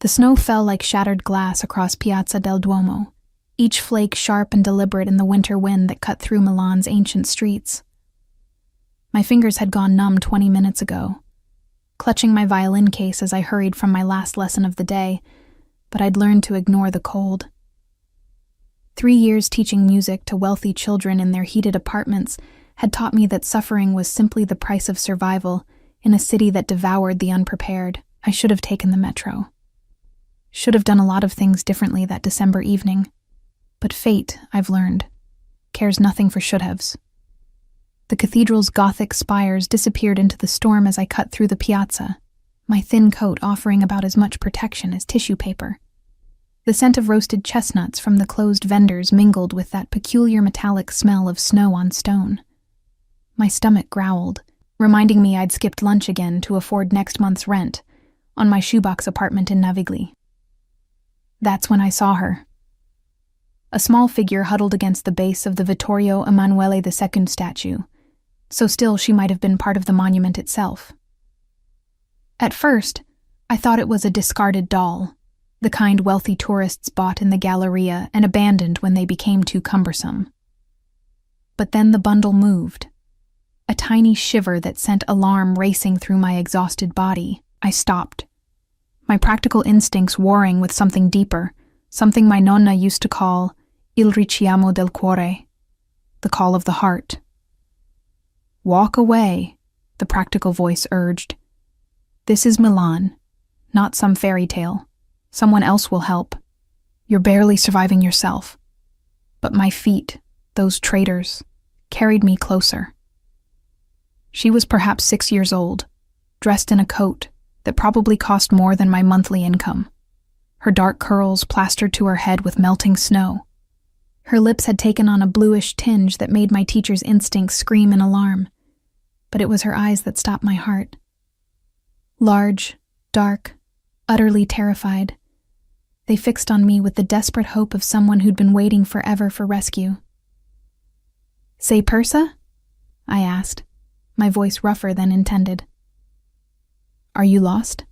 The snow fell like shattered glass across Piazza del Duomo, each flake sharp and deliberate in the winter wind that cut through Milan's ancient streets. My fingers had gone numb 20 minutes ago, clutching my violin case as I hurried from my last lesson of the day, but I'd learned to ignore the cold. 3 years teaching music to wealthy children in their heated apartments had taught me that suffering was simply the price of survival in a city that devoured the unprepared. I should have taken the metro. Should have done a lot of things differently that December evening. But fate, I've learned, cares nothing for should-haves. The cathedral's Gothic spires disappeared into the storm as I cut through the piazza, my thin coat offering about as much protection as tissue paper. The scent of roasted chestnuts from the closed vendors mingled with that peculiar metallic smell of snow on stone. My stomach growled, reminding me I'd skipped lunch again to afford next month's rent on my shoebox apartment in Navigli. That's when I saw her. A small figure huddled against the base of the Vittorio Emanuele II statue, so still she might have been part of the monument itself. At first, I thought it was a discarded doll, the kind wealthy tourists bought in the Galleria and abandoned when they became too cumbersome. But then the bundle moved. A tiny shiver that sent alarm racing through my exhausted body. I stopped, my practical instincts warring with something deeper, something my nonna used to call il richiamo del cuore, the call of the heart. Walk away, the practical voice urged. This is Milan, not some fairy tale. Someone else will help. You're barely surviving yourself. But my feet, those traitors, carried me closer. She was perhaps 6 years old, dressed in a coat that probably cost more than my monthly income. Her dark curls plastered to her head with melting snow. Her lips had taken on a bluish tinge that made my teacher's instincts scream in alarm, but it was her eyes that stopped my heart. Large, dark, utterly terrified, they fixed on me with the desperate hope of someone who'd been waiting forever for rescue. Sei persa? I asked, my voice rougher than intended. Are you lost?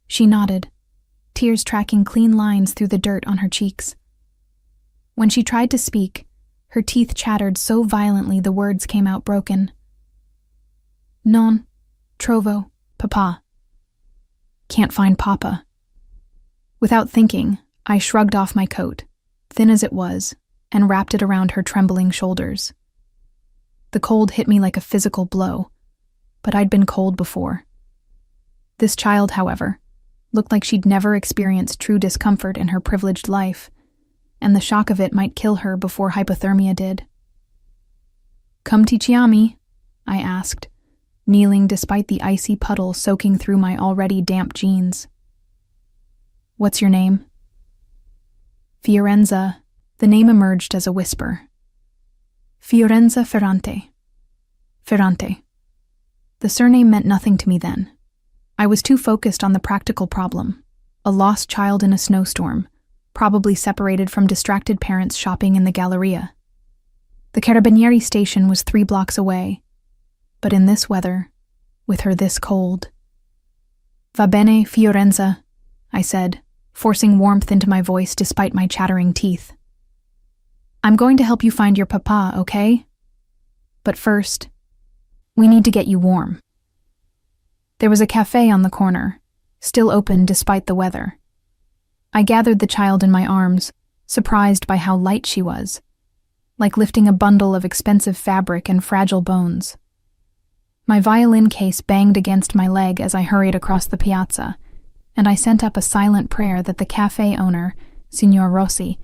She nodded, tears tracking clean lines through the dirt on her cheeks. When she tried to speak, her teeth chattered so violently the words came out broken. Non trovo papa. Can't find Papa. Without thinking, I shrugged off my coat, thin as it was, and wrapped it around her trembling shoulders. The cold hit me like a physical blow, but I'd been cold before. This child, however, looked like she'd never experienced true discomfort in her privileged life, and the shock of it might kill her before hypothermia did. Come ti chiami? I asked, kneeling despite the icy puddle soaking through my already damp jeans. What's your name? Fiorenza. The name emerged as a whisper. Fiorenza Ferrante. Ferrante. The surname meant nothing to me then. I was too focused on the practical problem, a lost child in a snowstorm, probably separated from distracted parents shopping in the Galleria. The Carabinieri station was 3 blocks away, but in this weather, with her this cold. Va bene, Fiorenza, I said, forcing warmth into my voice despite my chattering teeth. I'm going to help you find your papa, okay? But first, we need to get you warm. There was a cafe on the corner, still open despite the weather. I gathered the child in my arms, surprised by how light she was, like lifting a bundle of expensive fabric and fragile bones. My violin case banged against my leg as I hurried across the piazza, and I sent up a silent prayer that the cafe owner, Signor Rossi,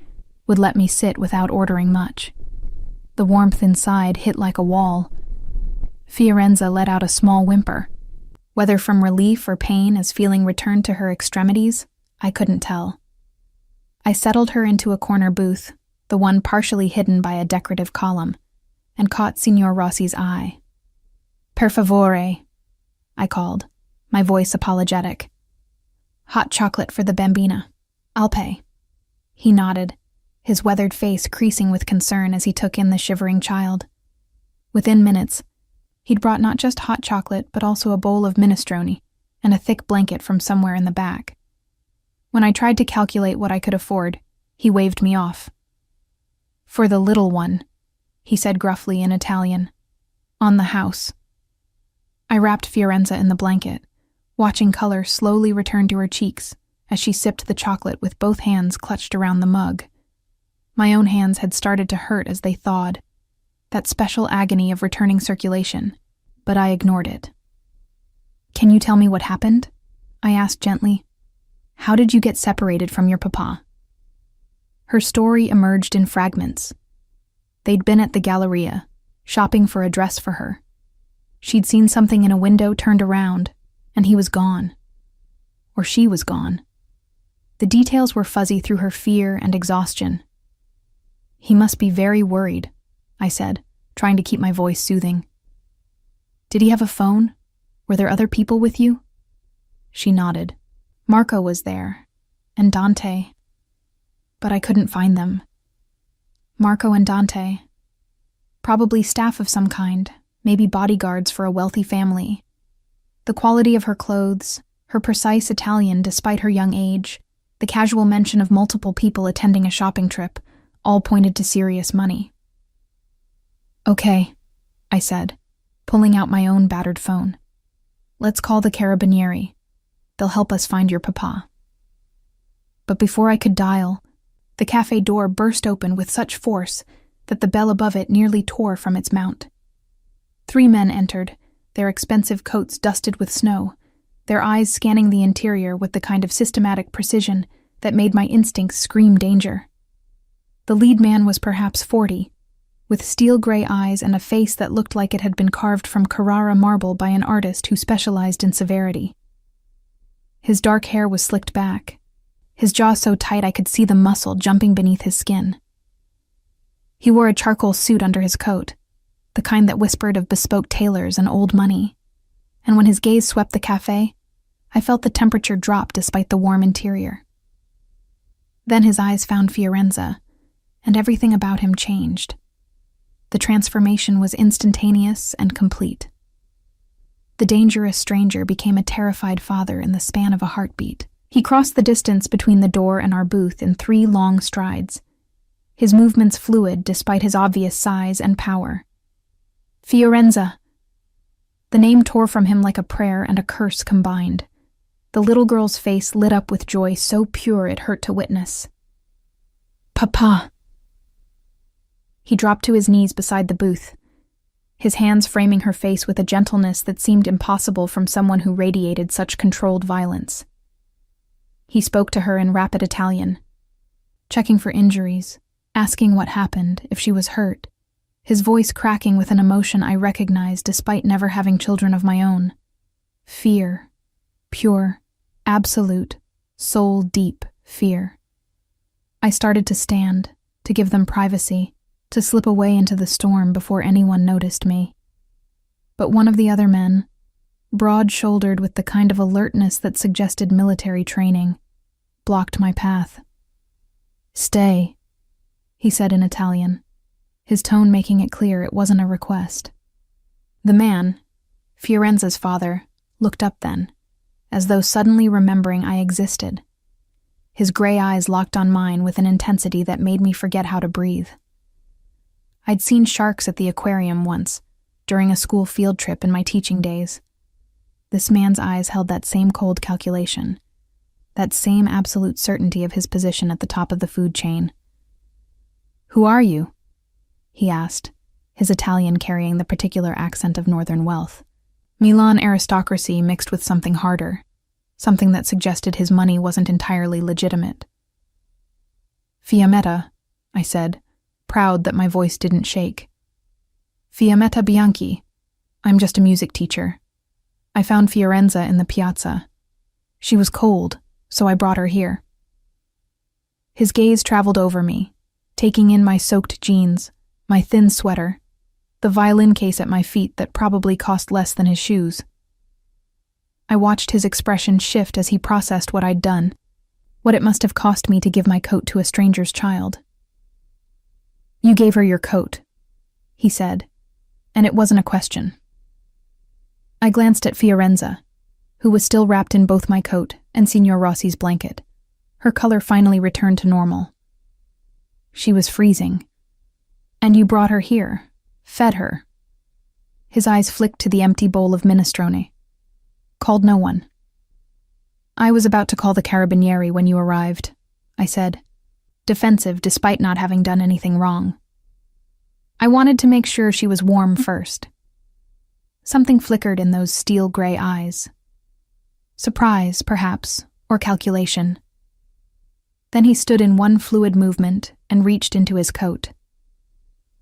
would let me sit without ordering much. The warmth inside hit like a wall. Fiorenza let out a small whimper. Whether from relief or pain as feeling returned to her extremities, I couldn't tell. I settled her into a corner booth, the one partially hidden by a decorative column, and caught Signor Rossi's eye. Per favore, I called, my voice apologetic. Hot chocolate for the bambina. I'll pay. He nodded, his weathered face creasing with concern as he took in the shivering child. Within minutes, he'd brought not just hot chocolate but also a bowl of minestrone and a thick blanket from somewhere in the back. When I tried to calculate what I could afford, he waved me off. "For the little one," he said gruffly in Italian. "On the house." I wrapped Fiorenza in the blanket, watching color slowly return to her cheeks as she sipped the chocolate with both hands clutched around the mug. My own hands had started to hurt as they thawed, that special agony of returning circulation, but I ignored it. "Can you tell me what happened?" I asked gently. "How did you get separated from your papa?" Her story emerged in fragments. They'd been at the Galleria, shopping for a dress for her. She'd seen something in a window, turned around, and he was gone. Or she was gone. The details were fuzzy through her fear and exhaustion. "He must be very worried," I said, trying to keep my voice soothing. "Did he have a phone? Were there other people with you?" She nodded. "Marco was there, and Dante. But I couldn't find them." Marco and Dante. Probably staff of some kind, maybe bodyguards for a wealthy family. The quality of her clothes, her precise Italian despite her young age, the casual mention of multiple people attending a shopping trip, all pointed to serious money. "Okay," I said, pulling out my own battered phone. "Let's call the Carabinieri. They'll help us find your papa." But before I could dial, the cafe door burst open with such force that the bell above it nearly tore from its mount. 3 men entered, their expensive coats dusted with snow, their eyes scanning the interior with the kind of systematic precision that made my instincts scream danger. The lead man was perhaps 40, with steel-gray eyes and a face that looked like it had been carved from Carrara marble by an artist who specialized in severity. His dark hair was slicked back, his jaw so tight I could see the muscle jumping beneath his skin. He wore a charcoal suit under his coat, the kind that whispered of bespoke tailors and old money, and when his gaze swept the cafe, I felt the temperature drop despite the warm interior. Then his eyes found Fiorenza, and everything about him changed. The transformation was instantaneous and complete. The dangerous stranger became a terrified father in the span of a heartbeat. He crossed the distance between the door and our booth in 3 long strides, his movements fluid despite his obvious size and power. "Fiorenza!" The name tore from him like a prayer and a curse combined. The little girl's face lit up with joy so pure it hurt to witness. "Papa!" He dropped to his knees beside the booth, his hands framing her face with a gentleness that seemed impossible from someone who radiated such controlled violence. He spoke to her in rapid Italian, checking for injuries, asking what happened, if she was hurt, his voice cracking with an emotion I recognized despite never having children of my own. Fear. Pure, absolute, soul-deep fear. I started to stand, to give them privacy, to slip away into the storm before anyone noticed me. But one of the other men, broad-shouldered with the kind of alertness that suggested military training, blocked my path. "Stay," he said in Italian, his tone making it clear it wasn't a request. The man, Fiorenza's father, looked up then, as though suddenly remembering I existed. His gray eyes locked on mine with an intensity that made me forget how to breathe. I'd seen sharks at the aquarium once, during a school field trip in my teaching days. This man's eyes held that same cold calculation, that same absolute certainty of his position at the top of the food chain. "Who are you?" he asked, his Italian carrying the particular accent of northern wealth. Milan aristocracy mixed with something harder, something that suggested his money wasn't entirely legitimate. "Fiammetta," I said, proud that my voice didn't shake. "Fiammetta Bianchi. I'm just a music teacher. I found Fiorenza in the piazza. She was cold, so I brought her here." His gaze traveled over me, taking in my soaked jeans, my thin sweater, the violin case at my feet that probably cost less than his shoes. I watched his expression shift as he processed what I'd done, what it must have cost me to give my coat to a stranger's child. "You gave her your coat," he said, and it wasn't a question. I glanced at Fiorenza, who was still wrapped in both my coat and Signor Rossi's blanket, Her color finally returned to normal. She was freezing. And you brought her here, fed her. His eyes flicked to the empty bowl of minestrone. Called no one. I was about to call the carabinieri when you arrived, I said, defensive despite not having done anything wrong. I wanted to make sure she was warm first. Something flickered in those steel-gray eyes. Surprise, perhaps, or calculation. Then he stood in one fluid movement and reached into his coat.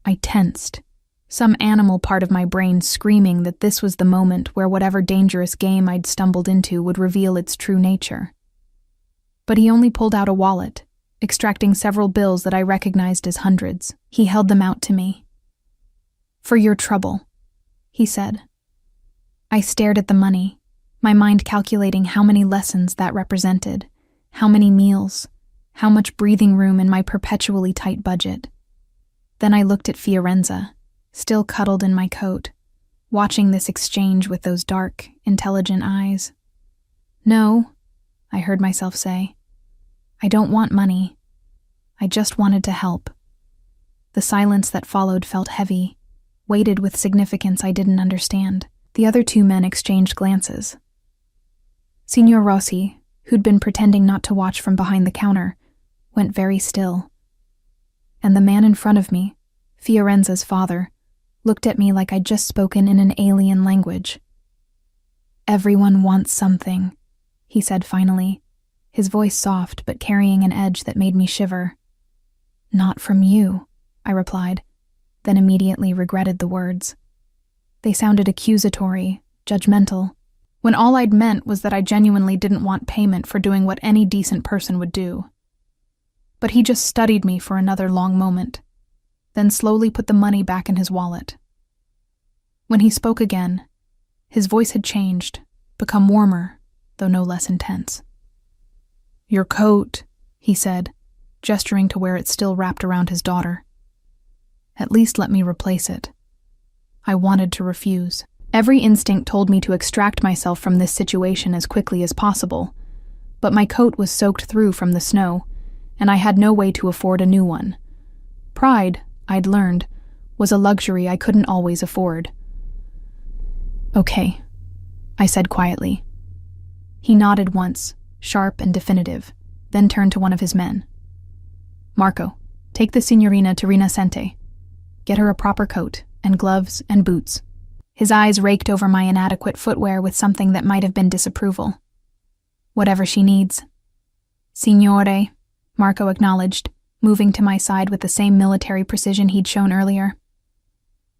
I tensed, some animal part of my brain screaming that this was the moment where whatever dangerous game I'd stumbled into would reveal its true nature. But he only pulled out a wallet, extracting several bills that I recognized as hundreds. He held them out to me. For your trouble, he said. I stared at the money, my mind calculating how many lessons that represented, how many meals, how much breathing room in my perpetually tight budget. Then I looked at Fiorenza, still cuddled in my coat, watching this exchange with those dark, intelligent eyes. No, I heard myself say. I don't want money. I just wanted to help. The silence that followed felt heavy, weighted with significance I didn't understand. The other two men exchanged glances. Signor Rossi, who'd been pretending not to watch from behind the counter, went very still. And the man in front of me, Fiorenza's father, looked at me like I'd just spoken in an alien language. Everyone wants something, he said finally, his voice soft but carrying an edge that made me shiver. Not from you, I replied, then immediately regretted the words. They sounded accusatory, judgmental, when all I'd meant was that I genuinely didn't want payment for doing what any decent person would do. But he just studied me for another long moment, then slowly put the money back in his wallet. When he spoke again, his voice had changed, become warmer, though no less intense. Your coat, he said, gesturing to where it still wrapped around his daughter. At least let me replace it. I wanted to refuse. Every instinct told me to extract myself from this situation as quickly as possible, but my coat was soaked through from the snow, and I had no way to afford a new one. Pride, I'd learned, was a luxury I couldn't always afford. Okay, I said quietly. He nodded once, sharp and definitive, then turned to one of his men. Marco, take the signorina to Rinascente. Get her a proper coat, and gloves and boots. His eyes raked over my inadequate footwear with something that might have been disapproval. Whatever she needs. Signore, Marco acknowledged, moving to my side with the same military precision he'd shown earlier.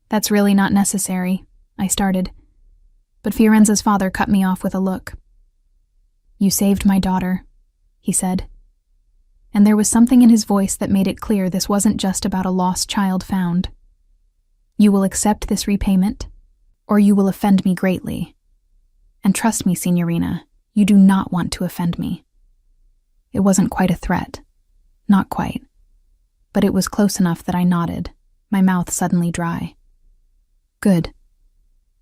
That's really not necessary, I started, but Fiorenza's father cut me off with a look. You saved my daughter, he said, and there was something in his voice that made it clear this wasn't just about a lost child found. You will accept this repayment, or you will offend me greatly. And trust me, signorina, you do not want to offend me. It wasn't quite a threat. Not quite. But it was close enough that I nodded, my mouth suddenly dry. Good.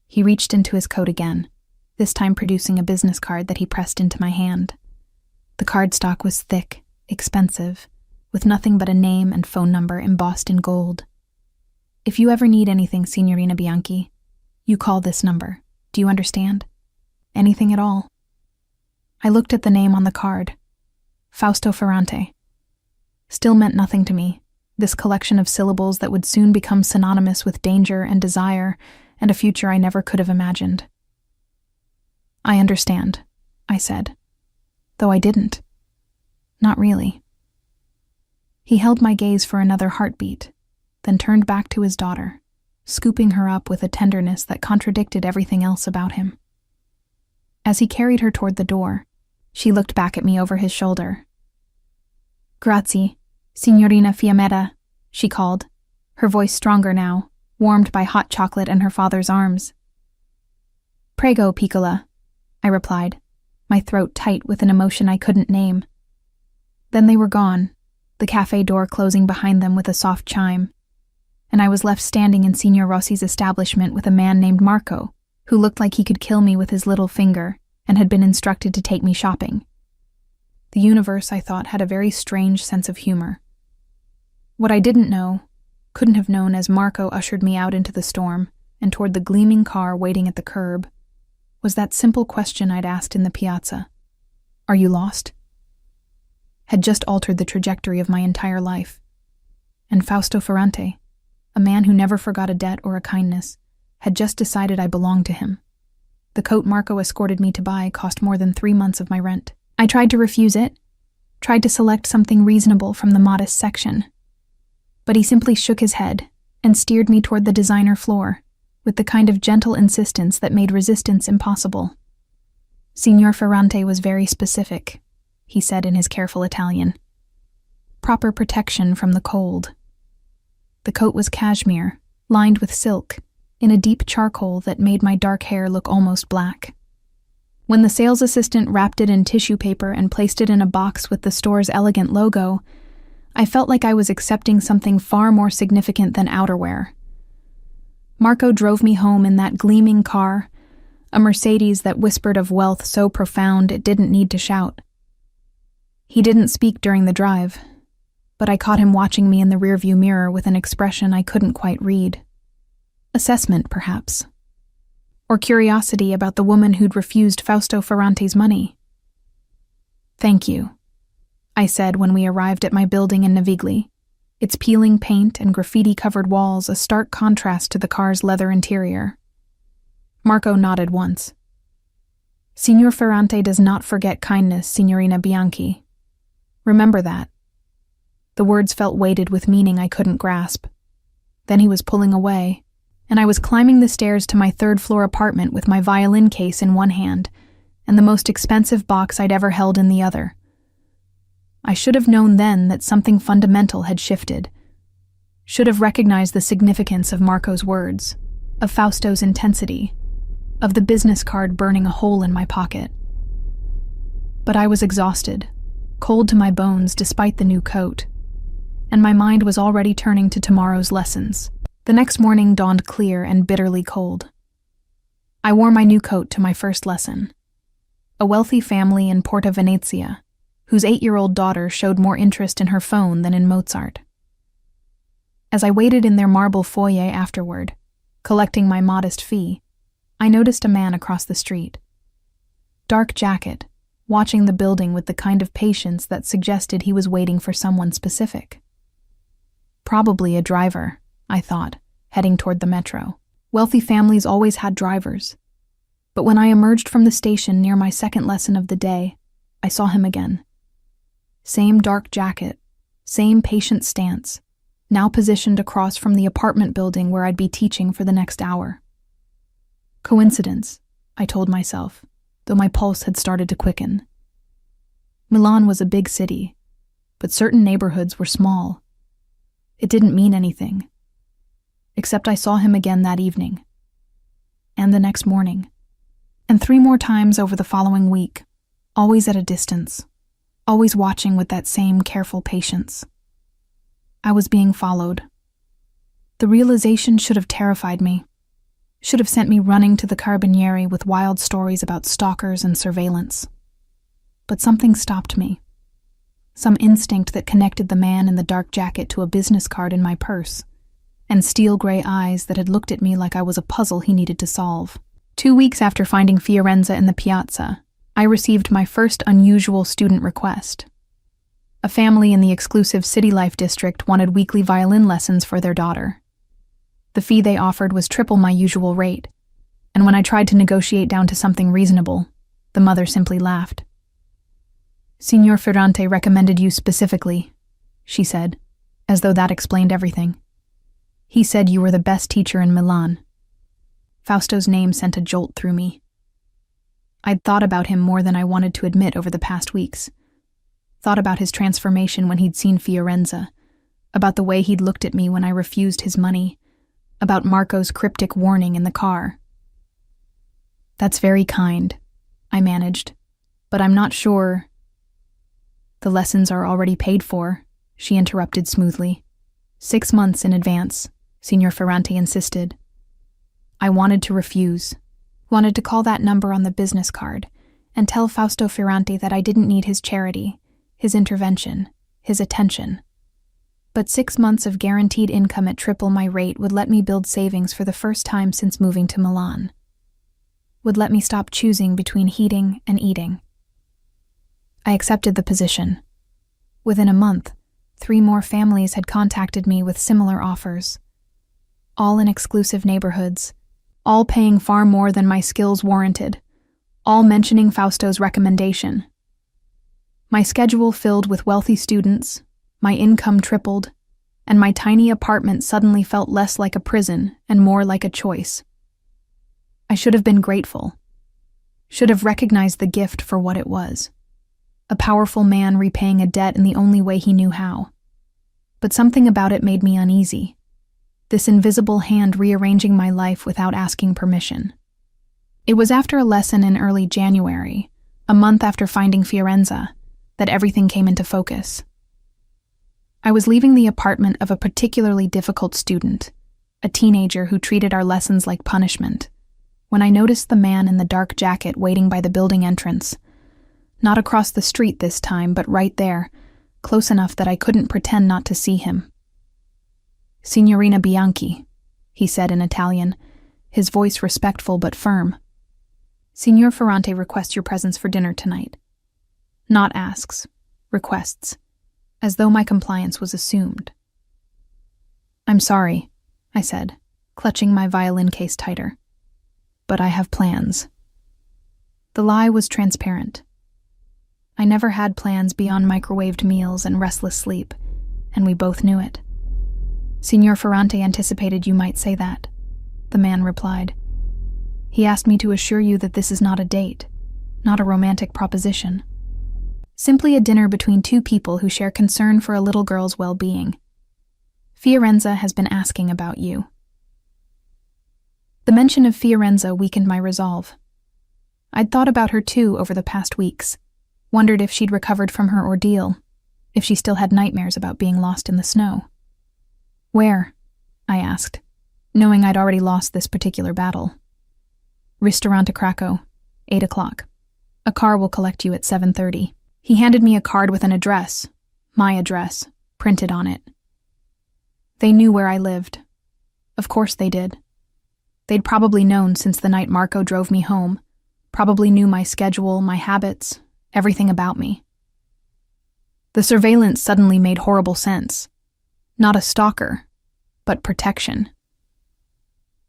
He reached into his coat again, this time producing a business card that he pressed into my hand. The cardstock was thick, expensive, with nothing but a name and phone number embossed in gold. If you ever need anything, Signorina Bianchi, you call this number. Do you understand? Anything at all? I looked at the name on the card. Fausto Ferrante. Still meant nothing to me, this collection of syllables that would soon become synonymous with danger and desire and a future I never could have imagined. I understand, I said, though I didn't. Not really. He held my gaze for another heartbeat, then turned back to his daughter, scooping her up with a tenderness that contradicted everything else about him. As he carried her toward the door, she looked back at me over his shoulder. Grazie, Signorina Fiammetta, she called, her voice stronger now, warmed by hot chocolate and her father's arms. Prego, piccola, I replied, my throat tight with an emotion I couldn't name. Then they were gone, the cafe door closing behind them with a soft chime, and I was left standing in Signor Rossi's establishment with a man named Marco, who looked like he could kill me with his little finger and had been instructed to take me shopping. The universe, I thought, had a very strange sense of humor. What I didn't know, couldn't have known as Marco ushered me out into the storm and toward the gleaming car waiting at the curb, was that simple question I'd asked in the piazza. "Are you lost?" Had just altered the trajectory of my entire life. And Fausto Ferrante, a man who never forgot a debt or a kindness, had just decided I belonged to him. The coat Marco escorted me to buy cost more than 3 months of my rent. I tried to refuse it, tried to select something reasonable from the modest section. But he simply shook his head and steered me toward the designer floor, with the kind of gentle insistence that made resistance impossible. Signor Ferrante was very specific, he said in his careful Italian. Proper protection from the cold. The coat was cashmere, lined with silk, in a deep charcoal that made my dark hair look almost black. When the sales assistant wrapped it in tissue paper and placed it in a box with the store's elegant logo, I felt like I was accepting something far more significant than outerwear. Marco drove me home in that gleaming car, a Mercedes that whispered of wealth so profound it didn't need to shout. He didn't speak during the drive, but I caught him watching me in the rearview mirror with an expression I couldn't quite read. Assessment, perhaps. Or curiosity about the woman who'd refused Fausto Ferrante's money. "Thank you," I said when we arrived at my building in Navigli, its peeling paint and graffiti-covered walls a stark contrast to the car's leather interior. Marco nodded once. "Signor Ferrante does not forget kindness, Signorina Bianchi. Remember that." The words felt weighted with meaning I couldn't grasp. Then he was pulling away, and I was climbing the stairs to my third-floor apartment with my violin case in one hand and the most expensive box I'd ever held in the other. I should have known then that something fundamental had shifted. Should have recognized the significance of Marco's words, of Fausto's intensity, of the business card burning a hole in my pocket. But I was exhausted, cold to my bones despite the new coat, and my mind was already turning to tomorrow's lessons. The next morning dawned clear and bitterly cold. I wore my new coat to my first lesson. A wealthy family in Porta Venezia, whose 8-year-old daughter showed more interest in her phone than in Mozart. As I waited in their marble foyer afterward, collecting my modest fee, I noticed a man across the street. Dark jacket, watching the building with the kind of patience that suggested he was waiting for someone specific. Probably a driver, I thought, heading toward the metro. Wealthy families always had drivers. But when I emerged from the station near my second lesson of the day, I saw him again. Same dark jacket, same patient stance, now positioned across from the apartment building where I'd be teaching for the next hour. Coincidence, I told myself, though my pulse had started to quicken. Milan was a big city, but certain neighborhoods were small. It didn't mean anything. Except I saw him again that evening, and the next morning, and 3 more times over the following week, always at a distance, always watching with that same careful patience. I was being followed. The realization should have terrified me, should have sent me running to the Carabinieri with wild stories about stalkers and surveillance. But something stopped me. Some instinct that connected the man in the dark jacket to a business card in my purse, and steel-gray eyes that had looked at me like I was a puzzle he needed to solve. 2 weeks after finding Fiorenza in the piazza, I received my first unusual student request. A family in the exclusive City Life district wanted weekly violin lessons for their daughter. The fee they offered was triple my usual rate, and when I tried to negotiate down to something reasonable, the mother simply laughed. "Signor Ferrante recommended you specifically," she said, as though that explained everything. "He said you were the best teacher in Milan." Fausto's name sent a jolt through me. I'd thought about him more than I wanted to admit over the past weeks. Thought about his transformation when he'd seen Fiorenza, about the way he'd looked at me when I refused his money, about Marco's cryptic warning in the car. "That's very kind," I managed, "but I'm not sure—" "The lessons are already paid for," she interrupted smoothly. 6 months in advance, Signor Ferrante insisted. I wanted to refuse, wanted to call that number on the business card, and tell Fausto Ferrante that I didn't need his charity, his intervention, his attention. But 6 months of guaranteed income at triple my rate would let me build savings for the first time since moving to Milan. Would let me stop choosing between heating and eating. I accepted the position. Within a month, 3 more families had contacted me with similar offers. All in exclusive neighborhoods, all paying far more than my skills warranted, all mentioning Fausto's recommendation. My schedule filled with wealthy students, my income tripled, and my tiny apartment suddenly felt less like a prison and more like a choice. I should have been grateful, should have recognized the gift for what it was. A powerful man repaying a debt in the only way he knew how. But something about it made me uneasy. This invisible hand rearranging my life without asking permission. It was after a lesson in early January, a month after finding Fiorenza, that everything came into focus. I was leaving the apartment of a particularly difficult student, a teenager who treated our lessons like punishment, when I noticed the man in the dark jacket waiting by the building entrance. Not across the street this time, but right there, close enough that I couldn't pretend not to see him. "Signorina Bianchi," he said in Italian, his voice respectful but firm. "Signor Ferrante requests your presence for dinner tonight." Not asks, requests, as though my compliance was assumed. "I'm sorry," I said, clutching my violin case tighter. "But I have plans." The lie was transparent. I never had plans beyond microwaved meals and restless sleep, and we both knew it. "Signor Ferrante anticipated you might say that," the man replied. "He asked me to assure you that this is not a date, not a romantic proposition. Simply a dinner between 2 people who share concern for a little girl's well-being. Fiorenza has been asking about you." The mention of Fiorenza weakened my resolve. I'd thought about her too over the past weeks, wondered if she'd recovered from her ordeal, if she still had nightmares about being lost in the snow. "Where?" I asked, knowing I'd already lost this particular battle. "Ristorante Krakow, 8 o'clock. A car will collect you at 7:30. He handed me a card with an address, my address, printed on it. They knew where I lived. Of course they did. They'd probably known since the night Marco drove me home, probably knew my schedule, my habits, everything about me. The surveillance suddenly made horrible sense. Not a stalker, but protection.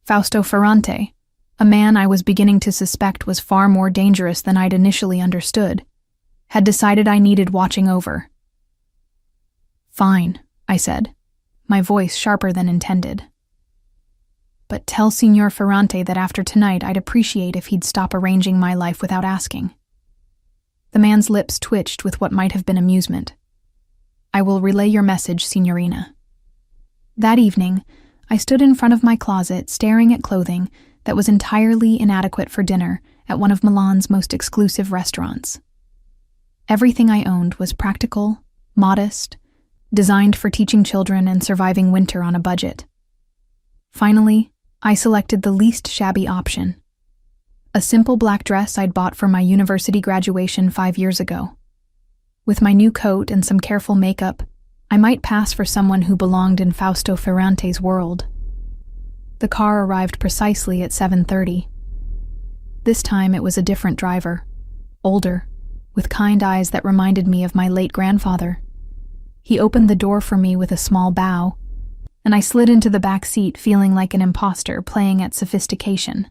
Fausto Ferrante, a man I was beginning to suspect was far more dangerous than I'd initially understood, had decided I needed watching over. "Fine," I said, my voice sharper than intended. "But tell Signor Ferrante that after tonight I'd appreciate if he'd stop arranging my life without asking." The man's lips twitched with what might have been amusement. "I will relay your message, Signorina." That evening, I stood in front of my closet staring at clothing that was entirely inadequate for dinner at one of Milan's most exclusive restaurants. Everything I owned was practical, modest, designed for teaching children and surviving winter on a budget. Finally, I selected the least shabby option. A simple black dress I'd bought for my university graduation 5 years ago. With my new coat and some careful makeup, I might pass for someone who belonged in Fausto Ferrante's world. The car arrived precisely at 7:30. This time it was a different driver, older, with kind eyes that reminded me of my late grandfather. He opened the door for me with a small bow, and I slid into the back seat feeling like an imposter playing at sophistication.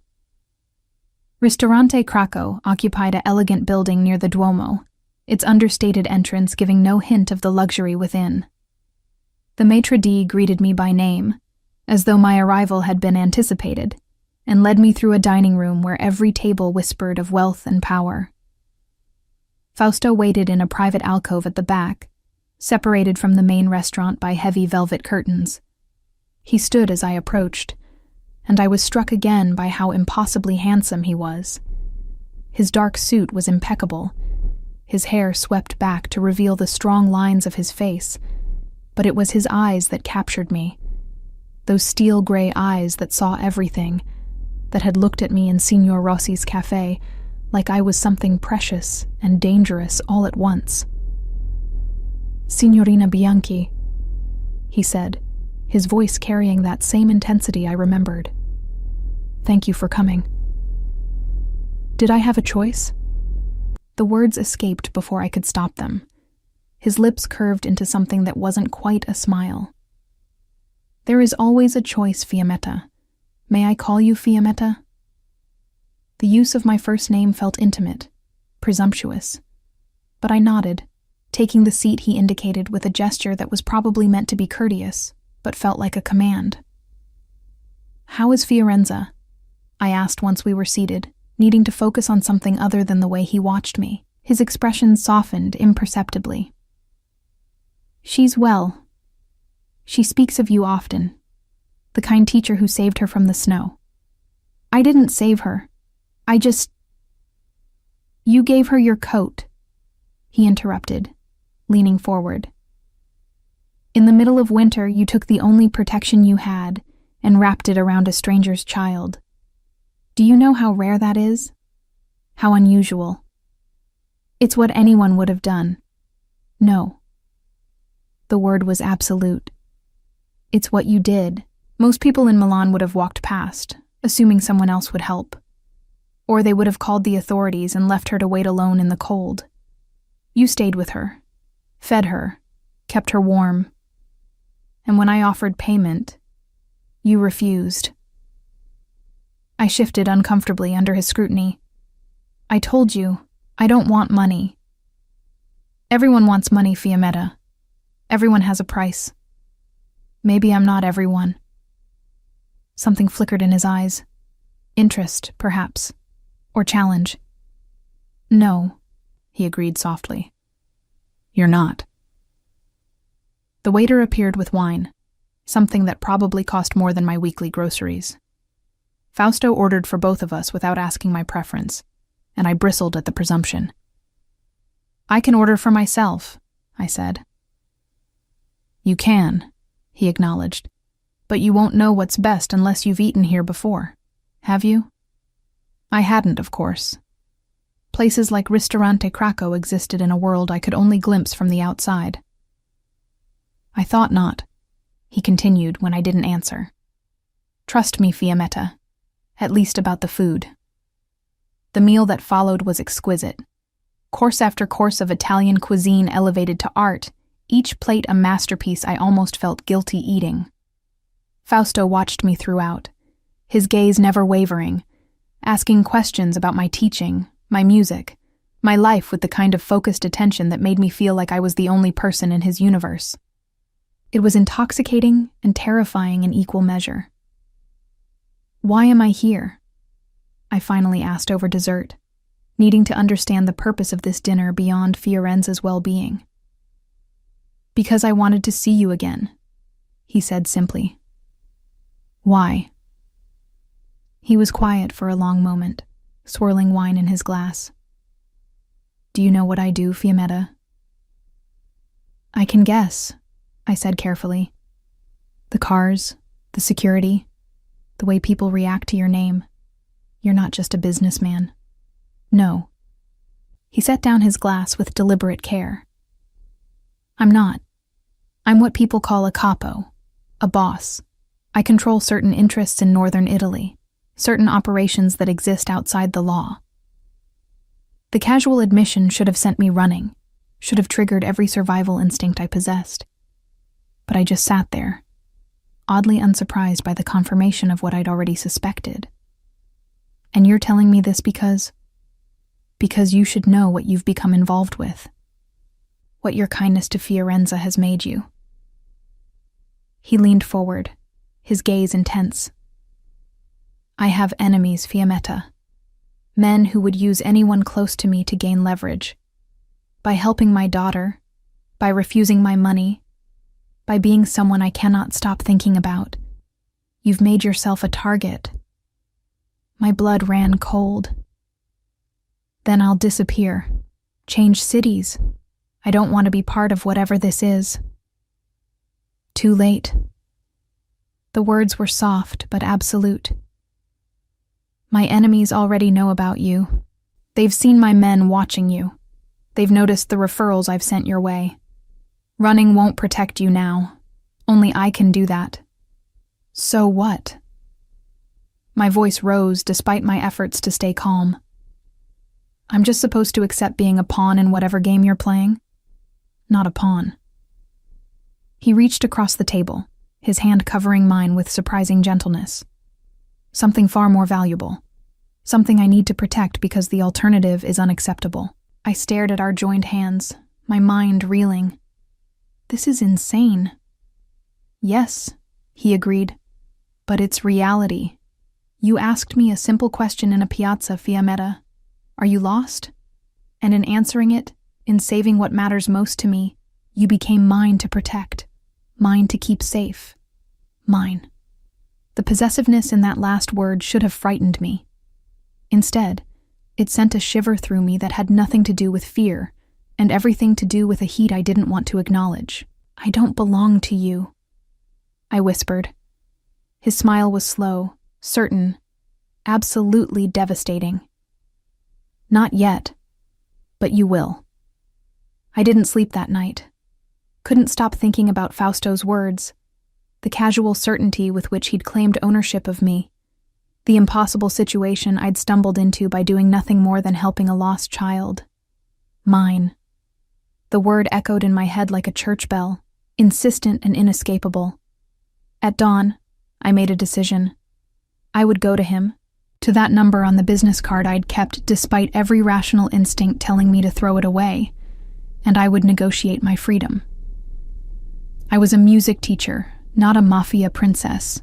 Ristorante Krakow occupied an elegant building near the Duomo, its understated entrance giving no hint of the luxury within. The maitre d' greeted me by name, as though my arrival had been anticipated, and led me through a dining room where every table whispered of wealth and power. Fausto waited in a private alcove at the back, separated from the main restaurant by heavy velvet curtains. He stood as I approached, and I was struck again by how impossibly handsome he was. His dark suit was impeccable, his hair swept back to reveal the strong lines of his face, but it was his eyes that captured me. Those steel-gray eyes that saw everything, that had looked at me in Signor Rossi's cafe, like I was something precious and dangerous all at once. "Signorina Bianchi," he said, his voice carrying that same intensity I remembered. "Thank you for coming." Did I have a choice? The words escaped before I could stop them. His lips curved into something that wasn't quite a smile. "There is always a choice, Fiammetta. May I call you Fiammetta?" The use of my first name felt intimate, presumptuous, but I nodded, taking the seat he indicated with a gesture that was probably meant to be courteous, but felt like a command. "How is Fiorenza?" I asked once we were seated, needing to focus on something other than the way he watched me. His expression softened imperceptibly. "She's well. She speaks of you often, the kind teacher who saved her from the snow." "I didn't save her. You gave her your coat," he interrupted, leaning forward. "In the middle of winter, you took the only protection you had and wrapped it around a stranger's child. Do you know how rare that is? How unusual? It's what anyone would have done. No." The word was absolute. "It's what you did. Most people in Milan would have walked past, assuming someone else would help. Or they would have called the authorities and left her to wait alone in the cold. You stayed with her, fed her, kept her warm. And when I offered payment, you refused." I shifted uncomfortably under his scrutiny. "I told you, I don't want money." "Everyone wants money, Fiammetta. Everyone has a price. Maybe I'm not everyone." Something flickered in his eyes. Interest, perhaps. Or challenge. "No," he agreed softly. "You're not." The waiter appeared with wine, something that probably cost more than my weekly groceries. Fausto ordered for both of us without asking my preference, and I bristled at the presumption. "I can order for myself," I said. "You can," he acknowledged, "but you won't know what's best unless you've eaten here before. Have you?" I hadn't, of course. Places like Ristorante Krakow existed in a world I could only glimpse from the outside. "I thought not," he continued when I didn't answer. "Trust me, Fiammetta, at least about the food." The meal that followed was exquisite. Course after course of Italian cuisine elevated to art, each plate a masterpiece I almost felt guilty eating. Fausto watched me throughout, his gaze never wavering, asking questions about my teaching, my music, my life with the kind of focused attention that made me feel like I was the only person in his universe. It was intoxicating and terrifying in equal measure. "Why am I here?" I finally asked over dessert, needing to understand the purpose of this dinner beyond Fiorenza's well-being. "Because I wanted to see you again," he said simply. "Why?" He was quiet for a long moment, swirling wine in his glass. "Do you know what I do, Fiammetta?" "I can guess," I said carefully. "The cars, the security, the way people react to your name. You're not just a businessman." "No." He set down his glass with deliberate care. "I'm not. I'm what people call a capo, a boss. I control certain interests in northern Italy, certain operations that exist outside the law." The casual admission should have sent me running, should have triggered every survival instinct I possessed. But I just sat there, oddly unsurprised by the confirmation of what I'd already suspected. "And you're telling me this because you should know what you've become involved with, what your kindness to Fiorenza has made you." He leaned forward, his gaze intense. "I have enemies, Fiammetta. Men who would use anyone close to me to gain leverage. By helping my daughter, by refusing my money, by being someone I cannot stop thinking about. You've made yourself a target." My blood ran cold. "Then I'll disappear, change cities. I don't want to be part of whatever this is." "Too late." The words were soft but absolute. "My enemies already know about you. They've seen my men watching you. They've noticed the referrals I've sent your way. Running won't protect you now. Only I can do that. So what? My voice rose despite my efforts to stay calm. I'm just supposed to accept being a pawn in whatever game you're playing? Not a pawn. He reached across the table, his hand covering mine with surprising gentleness. Something far more valuable. Something I need to protect because the alternative is unacceptable. I stared at our joined hands, my mind reeling. This is insane. Yes, he agreed, but it's reality. You asked me a simple question in a piazza, Fiammetta. Are you lost? And in answering it, in saving what matters most to me, you became mine to protect, mine to keep safe. Mine. The possessiveness in that last word should have frightened me. Instead, it sent a shiver through me that had nothing to do with fear, and everything to do with a heat I didn't want to acknowledge. I don't belong to you, I whispered. His smile was slow, certain, absolutely devastating. Not yet, but you will. I didn't sleep that night. Couldn't stop thinking about Fausto's words, the casual certainty with which he'd claimed ownership of me, the impossible situation I'd stumbled into by doing nothing more than helping a lost child. Mine. The word echoed in my head like a church bell, insistent and inescapable. At dawn, I made a decision. I would go to him, to that number on the business card I'd kept despite every rational instinct telling me to throw it away, and I would negotiate my freedom. I was a music teacher, not a mafia princess.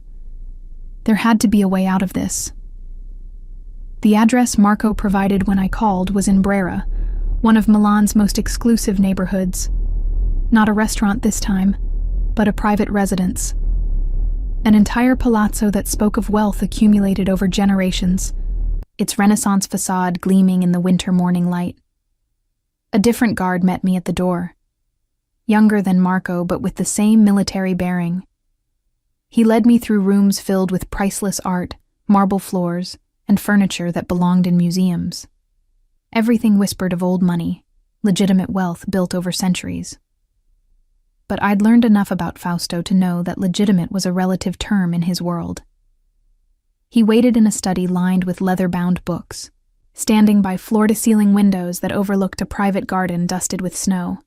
There had to be a way out of this. The address Marco provided when I called was in Brera, one of Milan's most exclusive neighborhoods. Not a restaurant this time, but a private residence. An entire palazzo that spoke of wealth accumulated over generations, its Renaissance facade gleaming in the winter morning light. A different guard met me at the door. Younger than Marco, but with the same military bearing. He led me through rooms filled with priceless art, marble floors, and furniture that belonged in museums. Everything whispered of old money, legitimate wealth built over centuries. But I'd learned enough about Fausto to know that legitimate was a relative term in his world. He waited in a study lined with leather-bound books, standing by floor-to-ceiling windows that overlooked a private garden dusted with snow.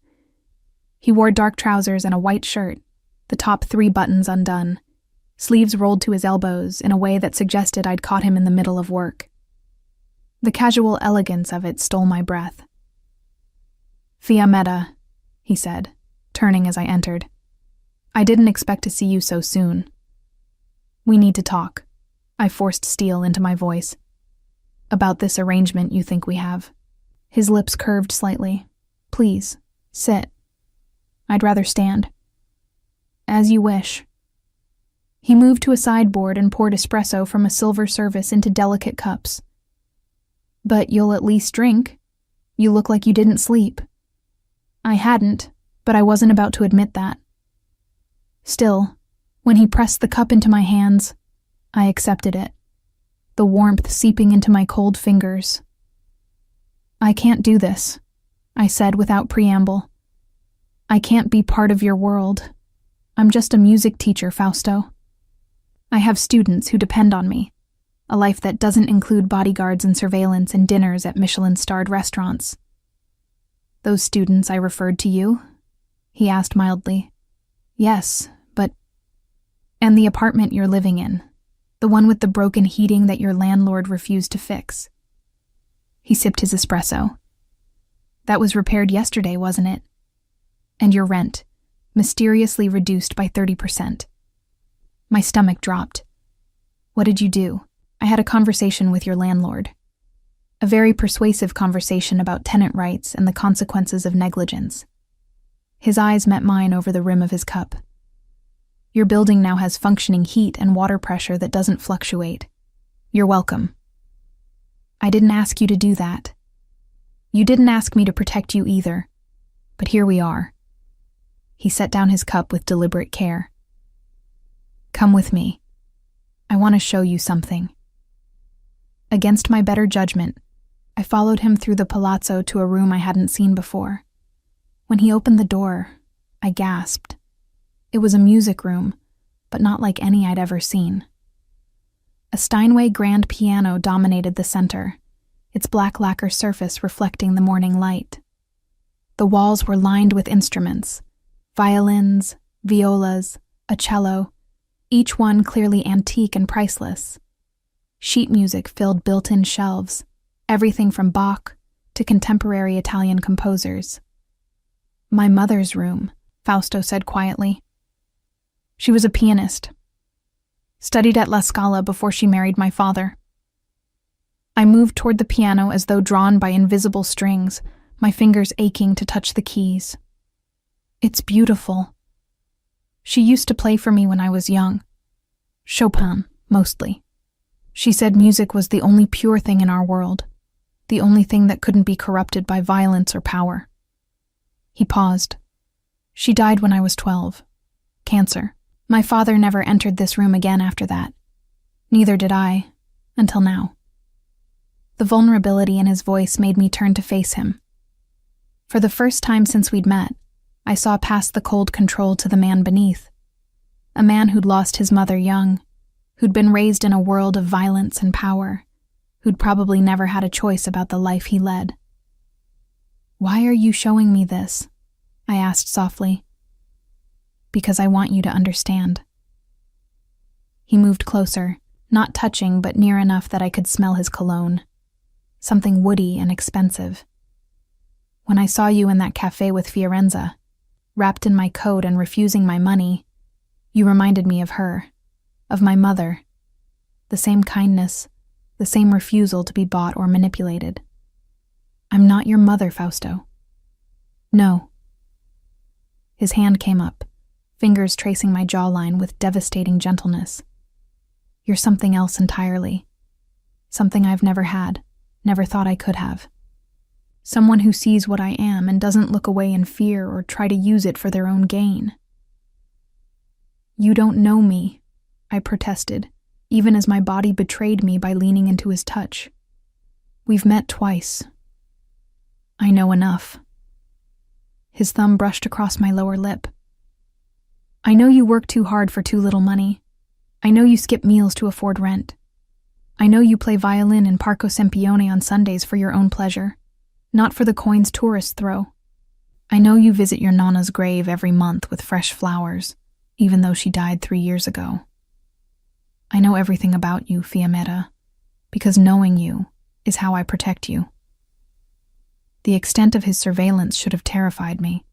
He wore dark trousers and a white shirt, the top 3 buttons undone, sleeves rolled to his elbows in a way that suggested I'd caught him in the middle of work. The casual elegance of it stole my breath. Fiammetta, he said, turning as I entered. I didn't expect to see you so soon. We need to talk. I forced steel into my voice. About this arrangement you think we have. His lips curved slightly. Please, sit. I'd rather stand. As you wish. He moved to a sideboard and poured espresso from a silver service into delicate cups. But you'll at least drink. You look like you didn't sleep. I hadn't, but I wasn't about to admit that. Still, when he pressed the cup into my hands, I accepted it, the warmth seeping into my cold fingers. I can't do this, I said without preamble. I can't be part of your world. I'm just a music teacher, Fausto. I have students who depend on me, a life that doesn't include bodyguards and surveillance and dinners at Michelin-starred restaurants. Those students I referred to you? He asked mildly. Yes, but... And the apartment you're living in, the one with the broken heating that your landlord refused to fix. He sipped his espresso. That was repaired yesterday, wasn't it? And your rent, mysteriously reduced by 30%. My stomach dropped. What did you do? I had a conversation with your landlord. A very persuasive conversation about tenant rights and the consequences of negligence. His eyes met mine over the rim of his cup. Your building now has functioning heat and water pressure that doesn't fluctuate. You're welcome. I didn't ask you to do that. You didn't ask me to protect you either. But here we are. He set down his cup with deliberate care. Come with me. I want to show you something. Against my better judgment, I followed him through the palazzo to a room I hadn't seen before. When he opened the door, I gasped. It was a music room, but not like any I'd ever seen. A Steinway grand piano dominated the center, its black lacquer surface reflecting the morning light. The walls were lined with instruments, violins, violas, a cello, each one clearly antique and priceless. Sheet music filled built-in shelves, everything from Bach to contemporary Italian composers. "My mother's room," Fausto said quietly. She was a pianist. Studied at La Scala before she married my father. I moved toward the piano as though drawn by invisible strings, my fingers aching to touch the keys. "It's beautiful. She used to play for me when I was young. Chopin, mostly. She said music was the only pure thing in our world, the only thing that couldn't be corrupted by violence or power." He paused. "She died when I was 12. Cancer. My father never entered this room again after that. Neither did I, until now." The vulnerability in his voice made me turn to face him. For the first time since we'd met, I saw past the cold control to the man beneath. A man who'd lost his mother young, who'd been raised in a world of violence and power, who'd probably never had a choice about the life he led. "Why are you showing me this?" I asked softly. "Because I want you to understand." He moved closer, not touching but near enough that I could smell his cologne. Something woody and expensive. "When I saw you in that cafe with Fiorenza, wrapped in my coat and refusing my money, you reminded me of her, of my mother. The same kindness, the same refusal to be bought or manipulated. I'm not your mother, Fausto." "No." His hand came up, fingers tracing my jawline with devastating gentleness. "You're something else entirely. Something I've never had, never thought I could have. Someone who sees what I am and doesn't look away in fear or try to use it for their own gain." "You don't know me," I protested, even as my body betrayed me by leaning into his touch. "We've met twice." "I know enough." His thumb brushed across my lower lip. "I know you work too hard for too little money. I know you skip meals to afford rent. I know you play violin in Parco Sempione on Sundays for your own pleasure, not for the coins tourists throw. I know you visit your Nonna's grave every month with fresh flowers, even though she died 3 years ago. I know everything about you, Fiammetta, because knowing you is how I protect you." The extent of his surveillance should have terrified me,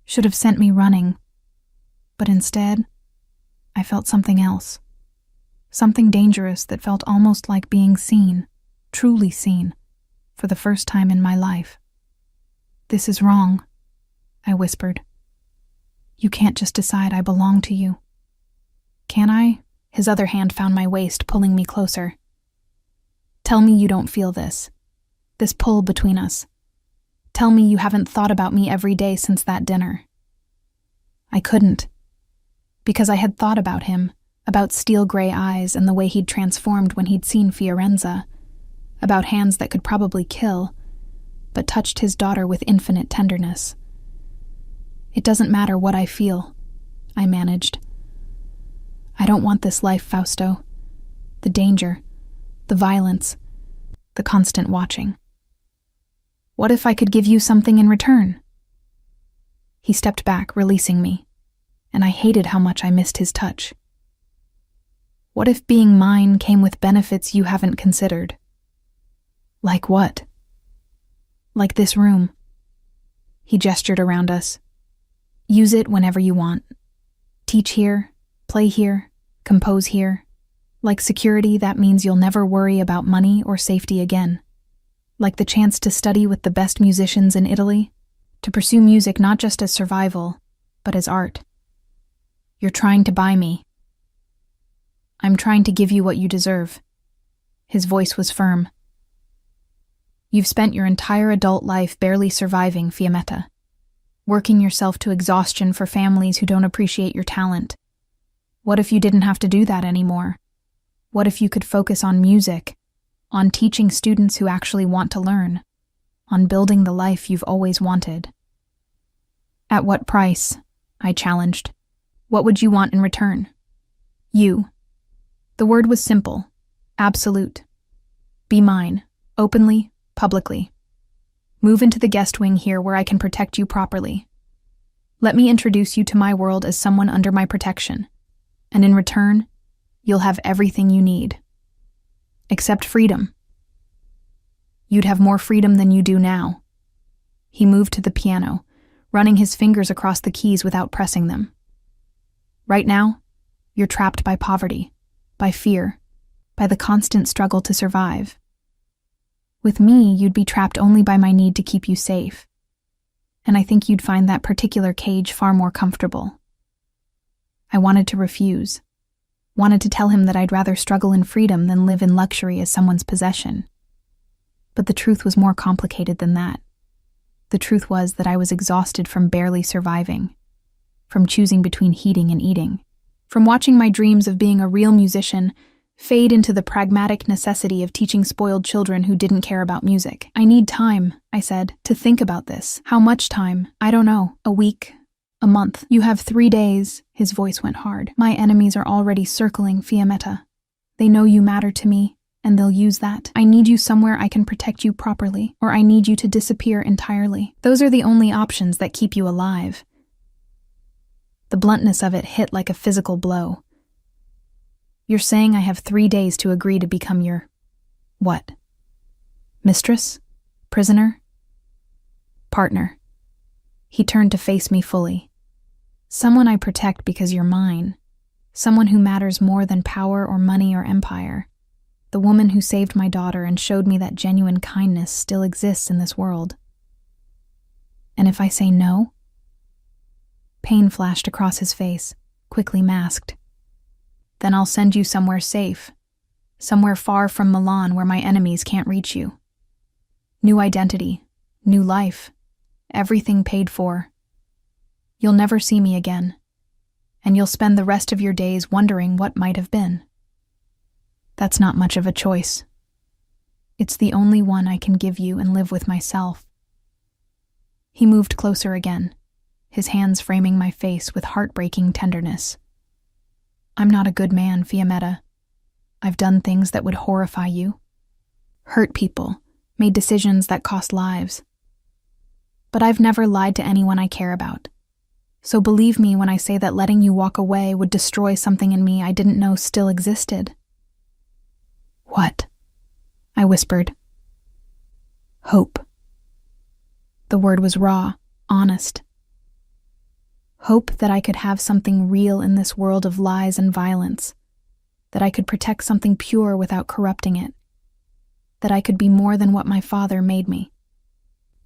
should have sent me running, but instead, I felt something else. Something dangerous that felt almost like being seen, truly seen, for the first time in my life. "This is wrong," I whispered. "You can't just decide I belong to you." "Can I?" His other hand found my waist, pulling me closer. "Tell me you don't feel this pull between us. Tell me you haven't thought about me every day since that dinner." I couldn't, because I had thought about him, about steel-gray eyes and the way he'd transformed when he'd seen Fiorenza, about hands that could probably kill, but touched his daughter with infinite tenderness. "It doesn't matter what I feel," I managed. "I don't want this life, Fausto. The danger, the violence, the constant watching. What if I could give you something in return?" He stepped back, releasing me, and I hated how much I missed his touch. "What if being mine came with benefits you haven't considered?" "Like what?" "Like this room." He gestured around us. "Use it whenever you want. Teach here, play here, compose here. Like security, that means you'll never worry about money or safety again. Like the chance to study with the best musicians in Italy, to pursue music not just as survival, but as art. You're trying to buy me." "I'm trying to give you what you deserve." His voice was firm. "You've spent your entire adult life barely surviving, Fiammetta, working yourself to exhaustion for families who don't appreciate your talent. What if you didn't have to do that anymore? What if you could focus on music, on teaching students who actually want to learn, on building the life you've always wanted. At what price? I challenged. What would you want in return? You. The word was simple, absolute. Be mine, openly, publicly. Move into the guest wing here where I can protect you properly. Let me introduce you to my world as someone under my protection, and in return, you'll have everything you need. Except freedom. You'd have more freedom than you do now. He moved to the piano, running his fingers across the keys without pressing them. Right now, you're trapped by poverty, by fear, by the constant struggle to survive. With me, you'd be trapped only by my need to keep you safe. And I think you'd find that particular cage far more comfortable. I wanted to refuse. Wanted to tell him that I'd rather struggle in freedom than live in luxury as someone's possession. But the truth was more complicated than that. The truth was that I was exhausted from barely surviving, from choosing between heating and eating, from watching my dreams of being a real musician fade into the pragmatic necessity of teaching spoiled children who didn't care about music. I need time, I said, to think about this. How much time? I don't know. A week? A month? You have 3 days. His voice went hard. My enemies are already circling Fiammetta. They know you matter to me, and they'll use that. I need you somewhere I can protect you properly, or I need you to disappear entirely. Those are the only options that keep you alive. The bluntness of it hit like a physical blow. You're saying I have 3 days to agree to become your... what? Mistress? Prisoner? Partner. He turned to face me fully. Someone I protect because you're mine. Someone who matters more than power or money or empire. The woman who saved my daughter and showed me that genuine kindness still exists in this world. And if I say no? Pain flashed across his face, quickly masked. Then I'll send you somewhere safe, somewhere far from Milan where my enemies can't reach you. New identity, new life, everything paid for. You'll never see me again, and you'll spend the rest of your days wondering what might have been. That's not much of a choice. It's the only one I can give you and live with myself. He moved closer again, his hands framing my face with heartbreaking tenderness. I'm not a good man, Fiammetta. I've done things that would horrify you. Hurt people, made decisions that cost lives. But I've never lied to anyone I care about. So believe me when I say that letting you walk away would destroy something in me I didn't know still existed. What? I whispered. Hope. The word was raw, honest. Hope that I could have something real in this world of lies and violence, that I could protect something pure without corrupting it, that I could be more than what my father made me.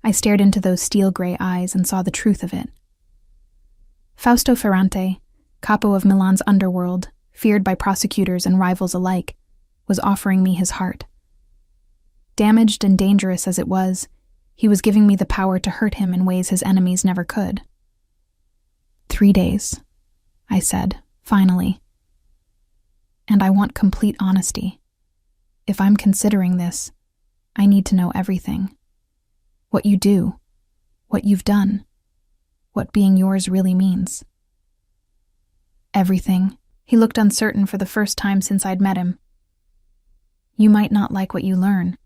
I stared into those steel-gray eyes and saw the truth of it. Fausto Ferrante, capo of Milan's underworld, feared by prosecutors and rivals alike, was offering me his heart. Damaged and dangerous as it was, he was giving me the power to hurt him in ways his enemies never could. 3 days, I said, finally. And I want complete honesty. If I'm considering this, I need to know everything. What you do, what you've done, what being yours really means. Everything. He looked uncertain for the first time since I'd met him. You might not like what you learn.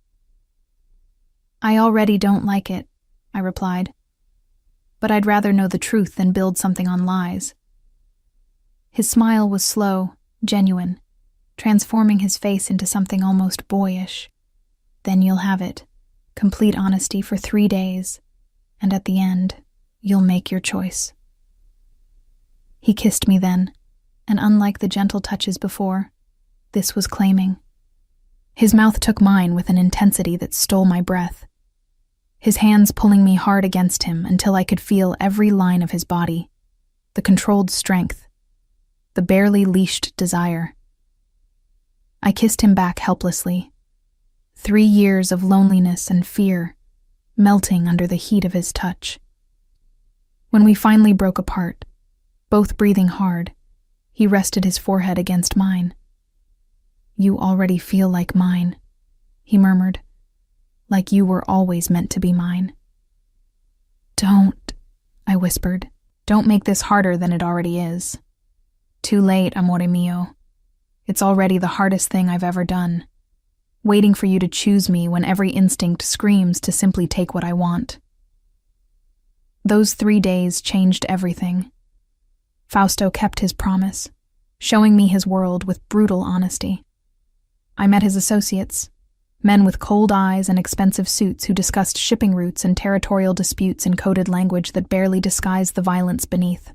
I already don't like it, I replied. But I'd rather know the truth than build something on lies. His smile was slow, genuine, transforming his face into something almost boyish. Then you'll have it, complete honesty for 3 days, and at the end, you'll make your choice. He kissed me then, and unlike the gentle touches before, this was claiming. His mouth took mine with an intensity that stole my breath. His hands pulling me hard against him until I could feel every line of his body, the controlled strength, the barely leashed desire. I kissed him back helplessly. 3 years of loneliness and fear, melting under the heat of his touch. When we finally broke apart, both breathing hard, he rested his forehead against mine. You already feel like mine, he murmured, like you were always meant to be mine. Don't, I whispered. Don't make this harder than it already is. Too late, amore mio. It's already the hardest thing I've ever done. Waiting for you to choose me when every instinct screams to simply take what I want. Those 3 days changed everything. Fausto kept his promise, showing me his world with brutal honesty. I met his associates, men with cold eyes and expensive suits who discussed shipping routes and territorial disputes in coded language that barely disguised the violence beneath.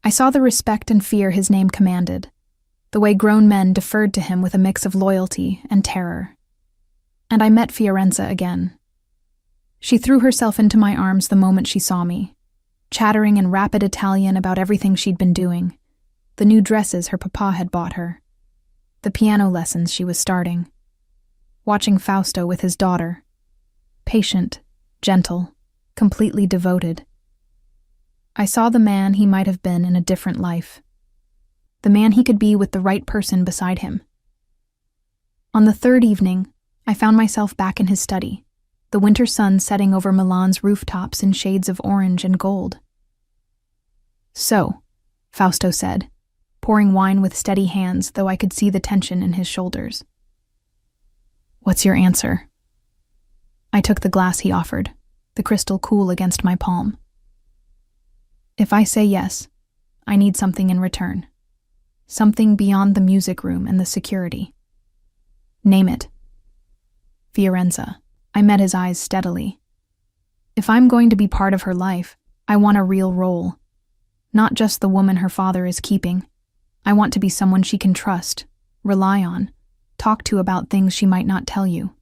I saw the respect and fear his name commanded, the way grown men deferred to him with a mix of loyalty and terror. And I met Fiorenza again. She threw herself into my arms the moment she saw me, chattering in rapid Italian about everything she'd been doing, the new dresses her papa had bought her, the piano lessons she was starting, watching Fausto with his daughter, patient, gentle, completely devoted. I saw the man he might have been in a different life, the man he could be with the right person beside him. On the 3rd evening, I found myself back in his study, the winter sun setting over Milan's rooftops in shades of orange and gold. So, Fausto said, pouring wine with steady hands, though I could see the tension in his shoulders. What's your answer? I took the glass he offered, the crystal cool against my palm. If I say yes, I need something in return. Something beyond the music room and the security. Name it. Fiorenza. I met his eyes steadily. If I'm going to be part of her life, I want a real role. Not just the woman her father is keeping. I want to be someone she can trust, rely on, talk to about things she might not tell you.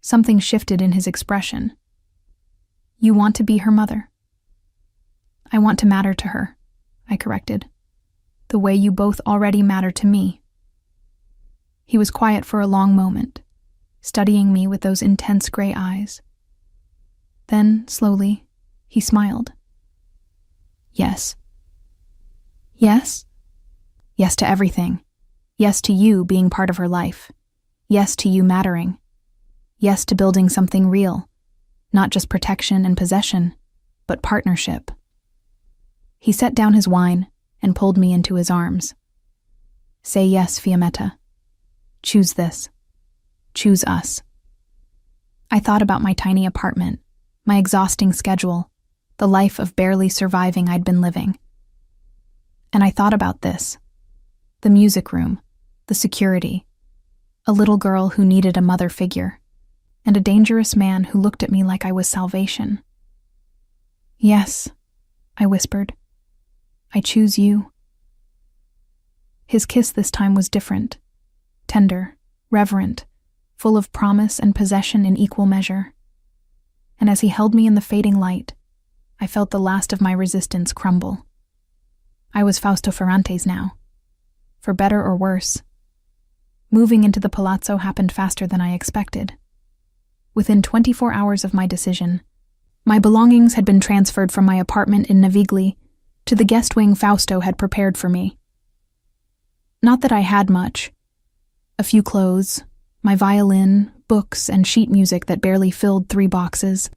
Something shifted in his expression. You want to be her mother? I want to matter to her, I corrected. The way you both already matter to me. He was quiet for a long moment, studying me with those intense gray eyes. Then, slowly, he smiled. Yes. Yes? Yes to everything. Yes to you being part of her life. Yes to you mattering. Yes to building something real. Not just protection and possession, but partnership. He set down his wine and pulled me into his arms. Say yes, Fiammetta. Choose this. Choose us. I thought about my tiny apartment, my exhausting schedule, the life of barely surviving I'd been living. And I thought about this. The music room, the security, a little girl who needed a mother figure, and a dangerous man who looked at me like I was salvation. Yes, I whispered. I choose you. His kiss this time was different, tender, reverent, full of promise and possession in equal measure. And as he held me in the fading light, I felt the last of my resistance crumble. I was Fausto Ferrante's now, for better or worse. Moving into the palazzo happened faster than I expected. Within 24 hours of my decision, my belongings had been transferred from my apartment in Navigli to the guest wing Fausto had prepared for me. Not that I had much. A few clothes, my violin, books, and sheet music that barely filled 3 boxes.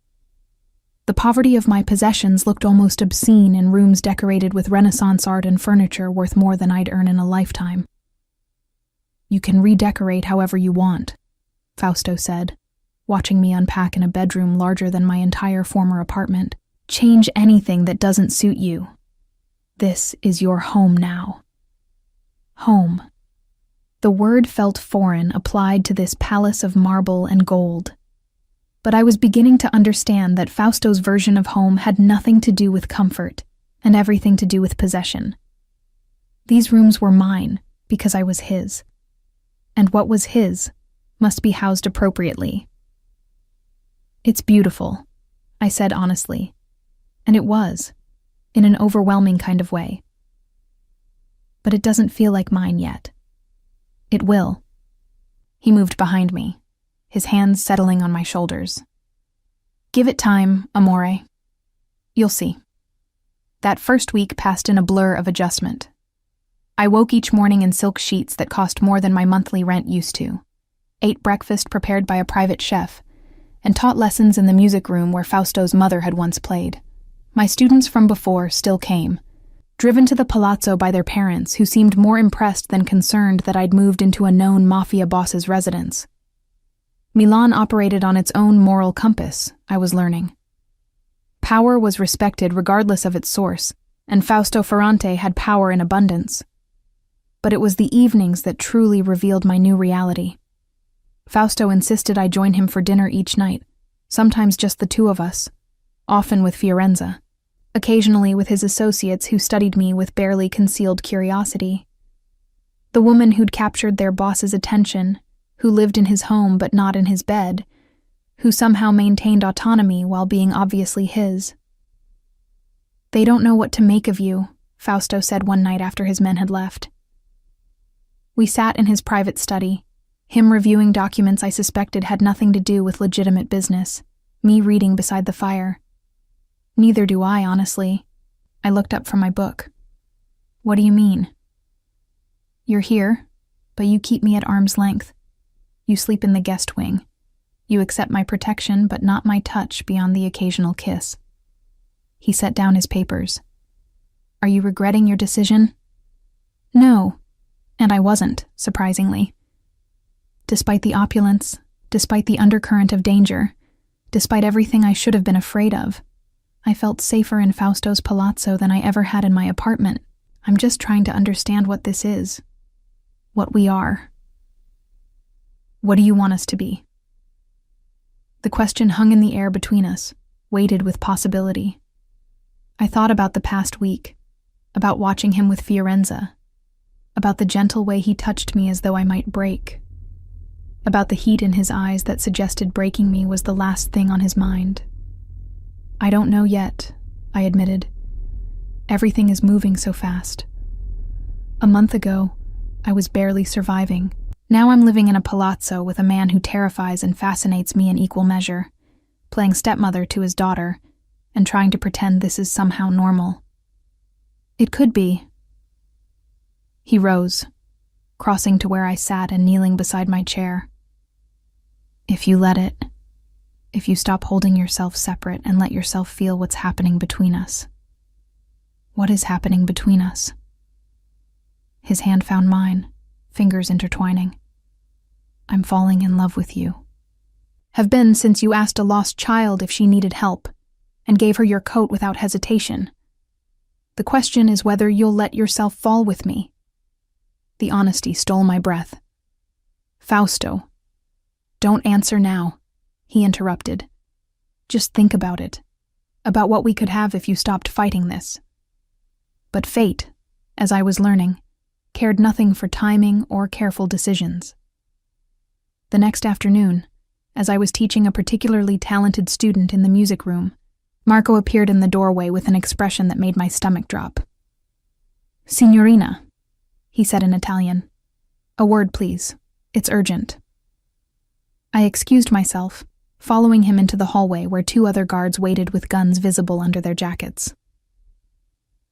The poverty of my possessions looked almost obscene in rooms decorated with Renaissance art and furniture worth more than I'd earn in a lifetime. You can redecorate however you want, Fausto said, watching me unpack in a bedroom larger than my entire former apartment. Change anything that doesn't suit you. This is your home now. Home. The word felt foreign applied to this palace of marble and gold. But I was beginning to understand that Fausto's version of home had nothing to do with comfort and everything to do with possession. These rooms were mine because I was his. And what was his must be housed appropriately. It's beautiful, I said honestly. And it was, in an overwhelming kind of way. But it doesn't feel like mine yet. It will. He moved behind me, his hands settling on my shoulders. Give it time, amore. You'll see. That first week passed in a blur of adjustment. I woke each morning in silk sheets that cost more than my monthly rent used to. ate breakfast prepared by a private chef, and taught lessons in the music room where Fausto's mother had once played. My students from before still came, driven to the palazzo by their parents, who seemed more impressed than concerned that I'd moved into a known mafia boss's residence. Milan operated on its own moral compass, I was learning. Power was respected regardless of its source, and Fausto Ferrante had power in abundance. But it was the evenings that truly revealed my new reality. Fausto insisted I join him for dinner each night, sometimes just the two of us, often with Fiorenza, occasionally with his associates who studied me with barely concealed curiosity. The woman who'd captured their boss's attention, who lived in his home but not in his bed, who somehow maintained autonomy while being obviously his. "They don't know what to make of you," Fausto said one night after his men had left. We sat in his private study, him reviewing documents I suspected had nothing to do with legitimate business, me reading beside the fire. Neither do I, honestly. I looked up from my book. "What do you mean?" "You're here, but you keep me at arm's length. You sleep in the guest wing. You accept my protection, but not my touch beyond the occasional kiss." He set down his papers. "Are you regretting your decision?" "No." And I wasn't, surprisingly. Despite the opulence, despite the undercurrent of danger, despite everything I should have been afraid of, I felt safer in Fausto's palazzo than I ever had in my apartment. I'm just trying to understand what this is. What we are. What do you want us to be? The question hung in the air between us, weighted with possibility. I thought about the past week, about watching him with Fiorenza, about the gentle way he touched me as though I might break, about the heat in his eyes that suggested breaking me was the last thing on his mind. "I don't know yet," I admitted. "Everything is moving so fast. A month ago, I was barely surviving. Now I'm living in a palazzo with a man who terrifies and fascinates me in equal measure, playing stepmother to his daughter, and trying to pretend this is somehow normal. It could be." He rose, crossing to where I sat and kneeling beside my chair. "If you let it, if you stop holding yourself separate and let yourself feel what's happening between us." "What is happening between us?" His hand found mine, fingers intertwining. "I'm falling in love with you. Have been since you asked a lost child if she needed help, and gave her your coat without hesitation. The question is whether you'll let yourself fall with me." The honesty stole my breath. "Fausto, don't answer now," he interrupted. "Just think about it, about what we could have if you stopped fighting this." But fate, as I was learning, cared nothing for timing or careful decisions. The next afternoon, as I was teaching a particularly talented student in the music room, Marco appeared in the doorway with an expression that made my stomach drop. "Signorina," he said in Italian. "A word, please. It's urgent." I excused myself, following him into the hallway where two other guards waited with guns visible under their jackets.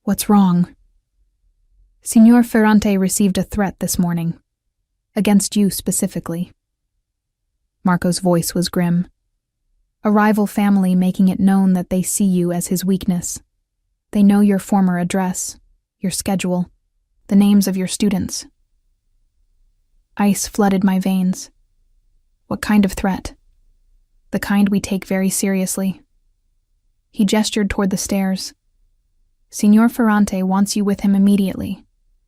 "What's wrong?" "Signor Ferrante received a threat this morning. Against you specifically." Marco's voice was grim. "A rival family making it known that they see you as his weakness. They know your former address, your schedule, the names of your students." Ice flooded my veins. "What kind of threat?" "The kind we take very seriously." He gestured toward the stairs. "Signor Ferrante wants you with him immediately.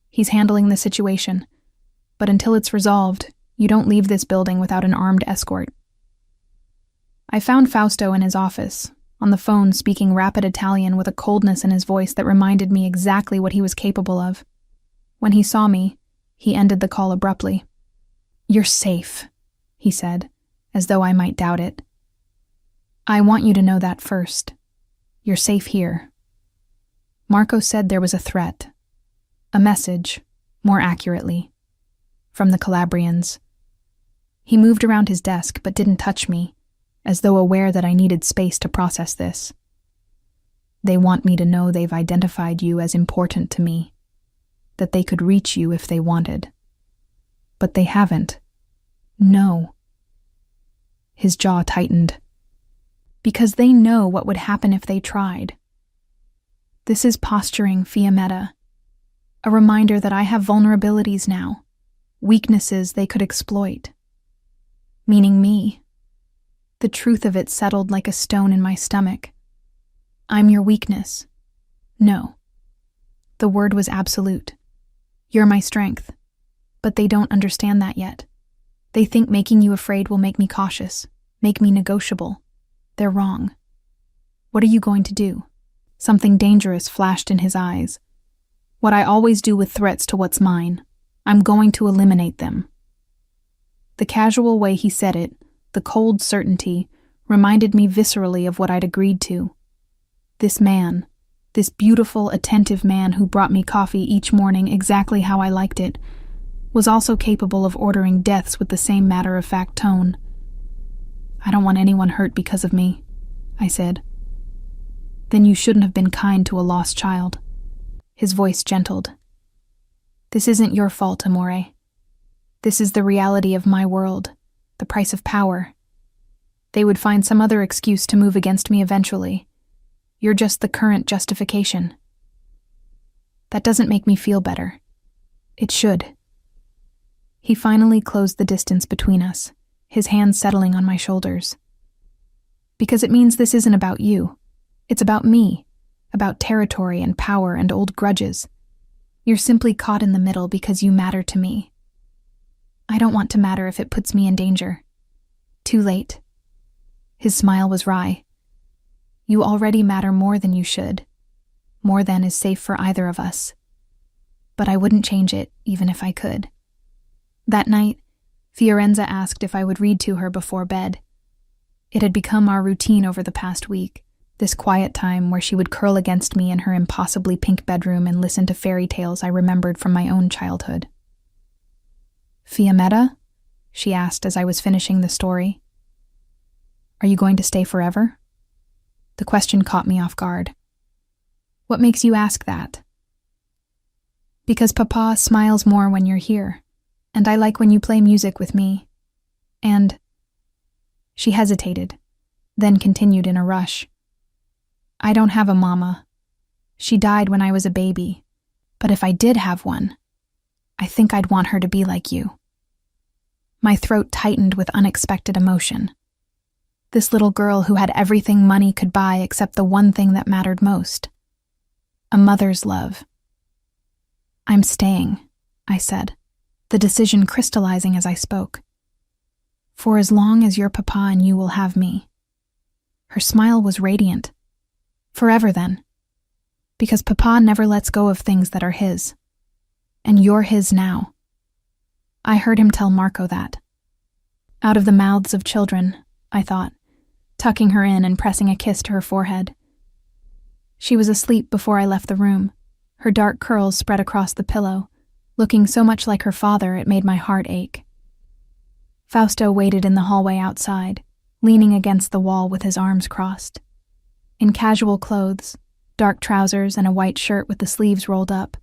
He's handling the situation, but until it's resolved, you don't leave this building without an armed escort." I found Fausto in his office, on the phone speaking rapid Italian with a coldness in his voice that reminded me exactly what he was capable of. When he saw me, he ended the call abruptly. "You're safe," he said, as though I might doubt it. "I want you to know that first. You're safe here." Marco said there was a threat. A message, more accurately, from the Calabrians. He moved around his desk but didn't touch me, as though aware that I needed space to process this. "They want me to know they've identified you as important to me, that they could reach you if they wanted. But they haven't. No. His jaw tightened. Because they know what would happen if they tried. This is posturing, Fiammetta. A reminder that I have vulnerabilities now, weaknesses they could exploit. Meaning me. The truth of it settled like a stone in my stomach. I'm your weakness. No. The word was absolute. You're my strength. But they don't understand that yet. They think making you afraid will make me cautious, make me negotiable. They're wrong. What are you going to do? Something dangerous flashed in his eyes. What I always do with threats to what's mine. I'm going to eliminate them. The casual way he said it, the cold certainty, reminded me viscerally of what I'd agreed to. This man, this beautiful, attentive man who brought me coffee each morning exactly how I liked it, was also capable of ordering deaths with the same matter-of-fact tone. I don't want anyone hurt because of me, I said. Then you shouldn't have been kind to a lost child. His voice gentled. This isn't your fault, Amore. This is the reality of my world, the price of power. They would find some other excuse to move against me eventually. You're just the current justification. That doesn't make me feel better. It should. He finally closed the distance between us, his hands settling on my shoulders. Because it means this isn't about you. It's about me, about territory and power and old grudges. You're simply caught in the middle because you matter to me. I don't want to matter if it puts me in danger. Too late. His smile was wry. You already matter more than you should. More than is safe for either of us. But I wouldn't change it, even if I could. That night, Fiorenza asked if I would read to her before bed. It had become our routine over the past week, this quiet time where she would curl against me in her impossibly pink bedroom and listen to fairy tales I remembered from my own childhood. Fiammetta? She asked as I was finishing the story. Are you going to stay forever? The question caught me off guard. What makes you ask that? Because Papa smiles more when you're here, and I like when you play music with me. And... She hesitated, then continued in a rush. I don't have a mama. She died when I was a baby, but if I did have one, I think I'd want her to be like you. My throat tightened with unexpected emotion. This little girl who had everything money could buy except the one thing that mattered most. A mother's love. I'm staying, I said, the decision crystallizing as I spoke. For as long as your papa and you will have me. Her smile was radiant. Forever then. Because Papa never lets go of things that are his. And you're his now. I heard him tell Marco that. Out of the mouths of children, I thought, tucking her in and pressing a kiss to her forehead. She was asleep before I left the room, her dark curls spread across the pillow, looking so much like her father it made my heart ache. Fausto waited in the hallway outside, leaning against the wall with his arms crossed. In casual clothes, dark trousers and a white shirt with the sleeves rolled up,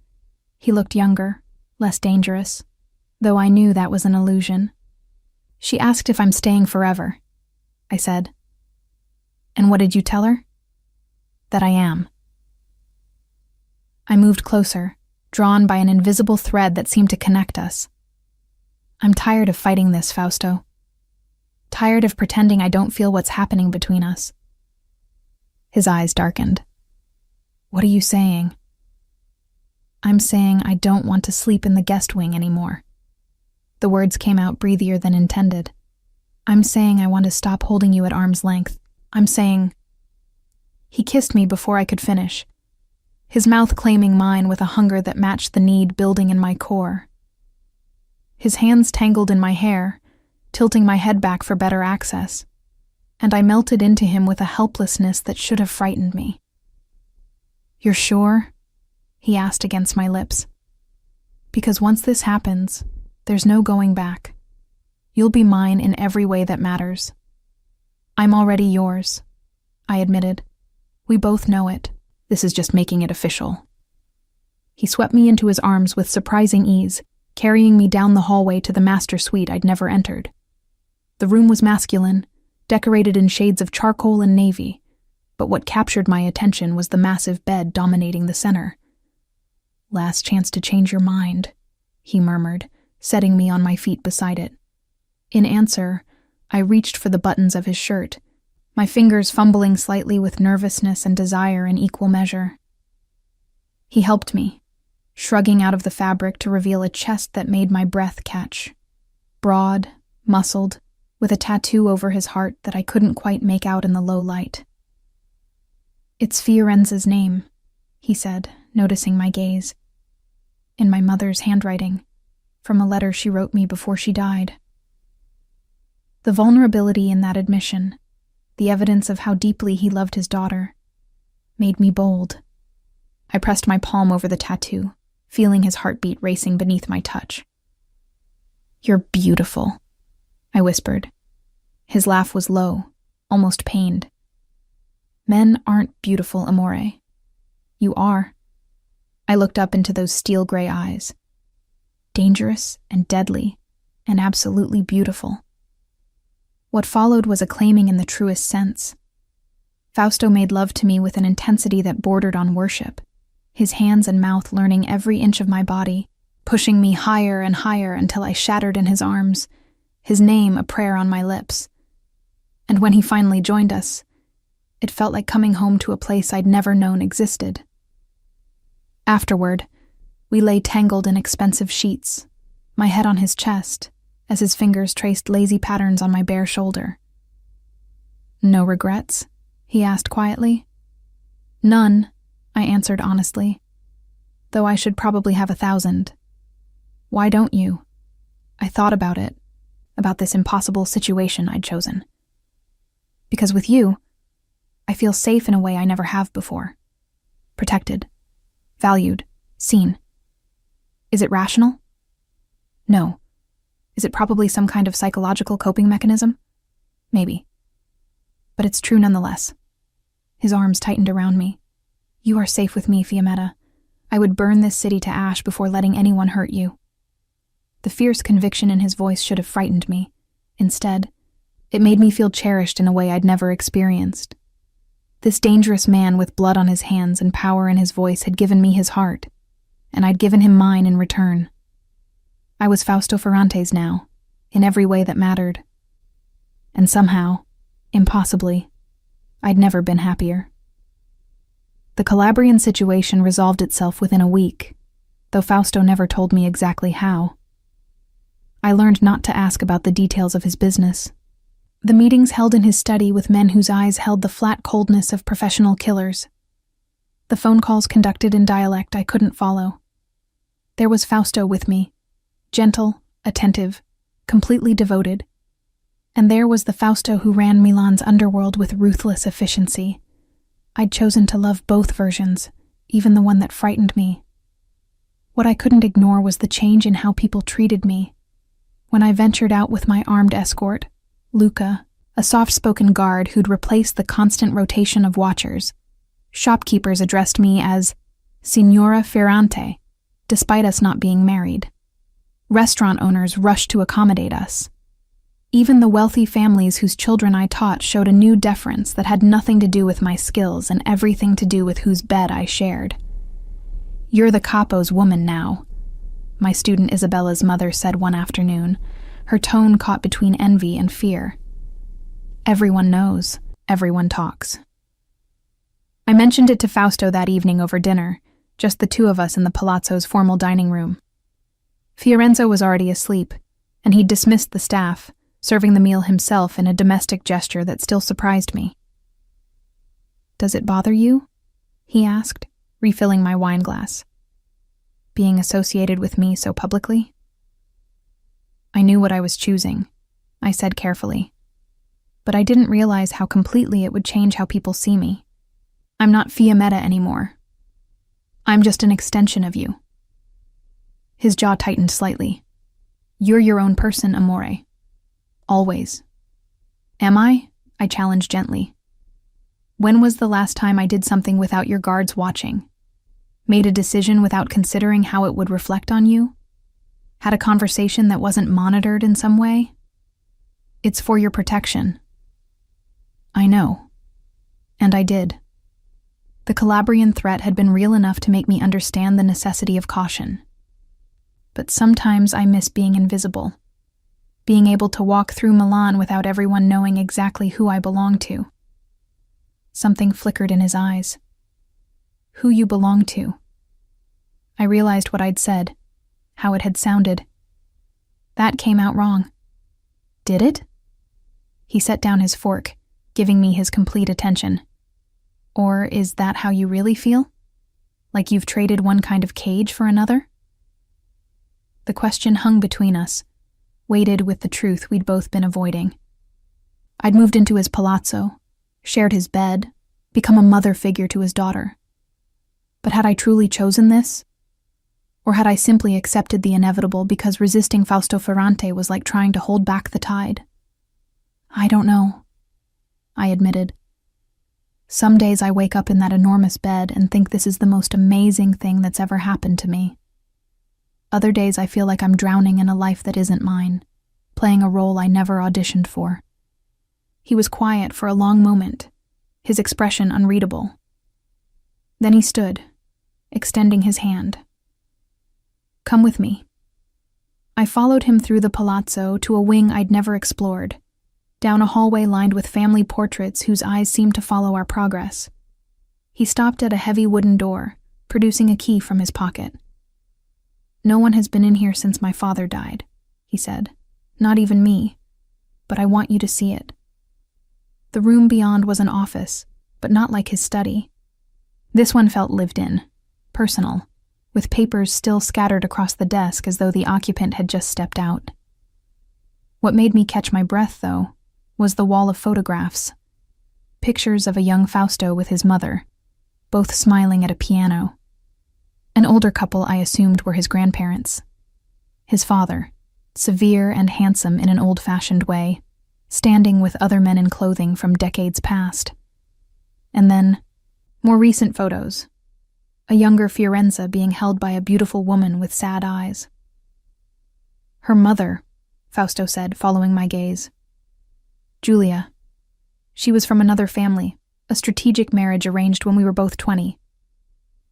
he looked younger, less dangerous, though I knew that was an illusion. She asked if I'm staying forever, I said. And what did you tell her? That I am. I moved closer, drawn by an invisible thread that seemed to connect us. I'm tired of fighting this, Fausto. Tired of pretending I don't feel what's happening between us. His eyes darkened. What are you saying? I'm saying I don't want to sleep in the guest wing anymore. The words came out breathier than intended. I'm saying I want to stop holding you at arm's length. I'm saying... He kissed me before I could finish, his mouth claiming mine with a hunger that matched the need building in my core. His hands tangled in my hair, tilting my head back for better access, and I melted into him with a helplessness that should have frightened me. You're sure? He asked against my lips. Because once this happens, there's no going back. You'll be mine in every way that matters. I'm already yours, I admitted. We both know it. This is just making it official. He swept me into his arms with surprising ease, carrying me down the hallway to the master suite I'd never entered. The room was masculine, decorated in shades of charcoal and navy, but what captured my attention was the massive bed dominating the center. "Last chance to change your mind," he murmured, setting me on my feet beside it. In answer, I reached for the buttons of his shirt, my fingers fumbling slightly with nervousness and desire in equal measure. He helped me, shrugging out of the fabric to reveal a chest that made my breath catch. Broad, muscled, with a tattoo over his heart that I couldn't quite make out in the low light. "It's Fiorenza's name," he said, noticing my gaze. "In my mother's handwriting, from a letter she wrote me before she died." The vulnerability in that admission, the evidence of how deeply he loved his daughter, made me bold. I pressed my palm over the tattoo, feeling his heartbeat racing beneath my touch. "You're beautiful," I whispered. His laugh was low, almost pained. "Men aren't beautiful, amore. You are." I looked up into those steel-gray eyes. Dangerous and deadly, and absolutely beautiful. What followed was acclaiming in the truest sense. Fausto made love to me with an intensity that bordered on worship, his hands and mouth learning every inch of my body, pushing me higher and higher until I shattered in his arms, his name a prayer on my lips. And when he finally joined us, it felt like coming home to a place I'd never known existed. Afterward, we lay tangled in expensive sheets, my head on his chest, as his fingers traced lazy patterns on my bare shoulder. "No regrets?" he asked quietly. "None," I answered honestly, "though I should probably have 1,000. Why don't you?" I thought about it, about this impossible situation I'd chosen. "Because with you, I feel safe in a way I never have before. Protected, valued, seen. Is it rational? No. Is it probably some kind of psychological coping mechanism? Maybe. But it's true nonetheless." His arms tightened around me. "You are safe with me, Fiammetta. I would burn this city to ash before letting anyone hurt you." The fierce conviction in his voice should have frightened me. Instead, it made me feel cherished in a way I'd never experienced. This dangerous man with blood on his hands and power in his voice had given me his heart, and I'd given him mine in return. I was Fausto Ferrante's now, in every way that mattered. And somehow, impossibly, I'd never been happier. The Calabrian situation resolved itself within a week, though Fausto never told me exactly how. I learned not to ask about the details of his business. The meetings held in his study with men whose eyes held the flat coldness of professional killers. The phone calls conducted in dialect I couldn't follow. There was Fausto with me, gentle, attentive, completely devoted. And there was the Fausto who ran Milan's underworld with ruthless efficiency. I'd chosen to love both versions, even the one that frightened me. What I couldn't ignore was the change in how people treated me. When I ventured out with my armed escort, Luca, a soft-spoken guard who'd replaced the constant rotation of watchers, shopkeepers addressed me as Signora Ferrante, despite us not being married. Restaurant owners rushed to accommodate us. Even the wealthy families whose children I taught showed a new deference that had nothing to do with my skills and everything to do with whose bed I shared. "You're the capo's woman now," my student Isabella's mother said one afternoon, her tone caught between envy and fear. "Everyone knows, everyone talks." I mentioned it to Fausto that evening over dinner, just the two of us in the Palazzo's formal dining room. Fiorenzo was already asleep, and he'd dismissed the staff, serving the meal himself in a domestic gesture that still surprised me. "Does it bother you?" he asked, refilling my wine glass. "Being associated with me so publicly?" I knew what I was choosing, I said carefully. But I didn't realize how completely it would change how people see me. I'm not Fiammetta anymore. I'm just an extension of you. His jaw tightened slightly. "You're your own person, amore. Always." "Am I?" I challenged gently. "When was the last time I did something without your guards watching? Made a decision without considering how it would reflect on you? Had a conversation that wasn't monitored in some way? It's for your protection. I know. And I did. The Calabrian threat had been real enough to make me understand the necessity of caution. But sometimes I miss being invisible, being able to walk through Milan without everyone knowing exactly who I belong to. Something flickered in his eyes. Who you belong to. I realized what I'd said, how it had sounded. That came out wrong. Did it? He set down his fork, giving me his complete attention. Or is that how you really feel? Like you've traded one kind of cage for another? The question hung between us, weighted with the truth we'd both been avoiding. I'd moved into his palazzo, shared his bed, become a mother figure to his daughter. But had I truly chosen this? Or had I simply accepted the inevitable because resisting Fausto Ferrante was like trying to hold back the tide? I don't know, I admitted. Some days I wake up in that enormous bed and think this is the most amazing thing that's ever happened to me. Other days I feel like I'm drowning in a life that isn't mine, playing a role I never auditioned for. He was quiet for a long moment, his expression unreadable. Then he stood, extending his hand. Come with me. I followed him through the palazzo to a wing I'd never explored, down a hallway lined with family portraits whose eyes seemed to follow our progress. He stopped at a heavy wooden door, producing a key from his pocket. No one has been in here since my father died, he said. Not even me. But I want you to see it. The room beyond was an office, but not like his study. This one felt lived in, personal, with papers still scattered across the desk as though the occupant had just stepped out. What made me catch my breath, though, was the wall of photographs. Pictures of a young Fausto with his mother, both smiling at a piano. An older couple I assumed were his grandparents. His father, severe and handsome in an old-fashioned way, standing with other men in clothing from decades past. And then, more recent photos. A younger Fiorenza being held by a beautiful woman with sad eyes. Her mother, Fausto said, following my gaze. Giulia. She was from another family, a strategic marriage arranged when we were both 20.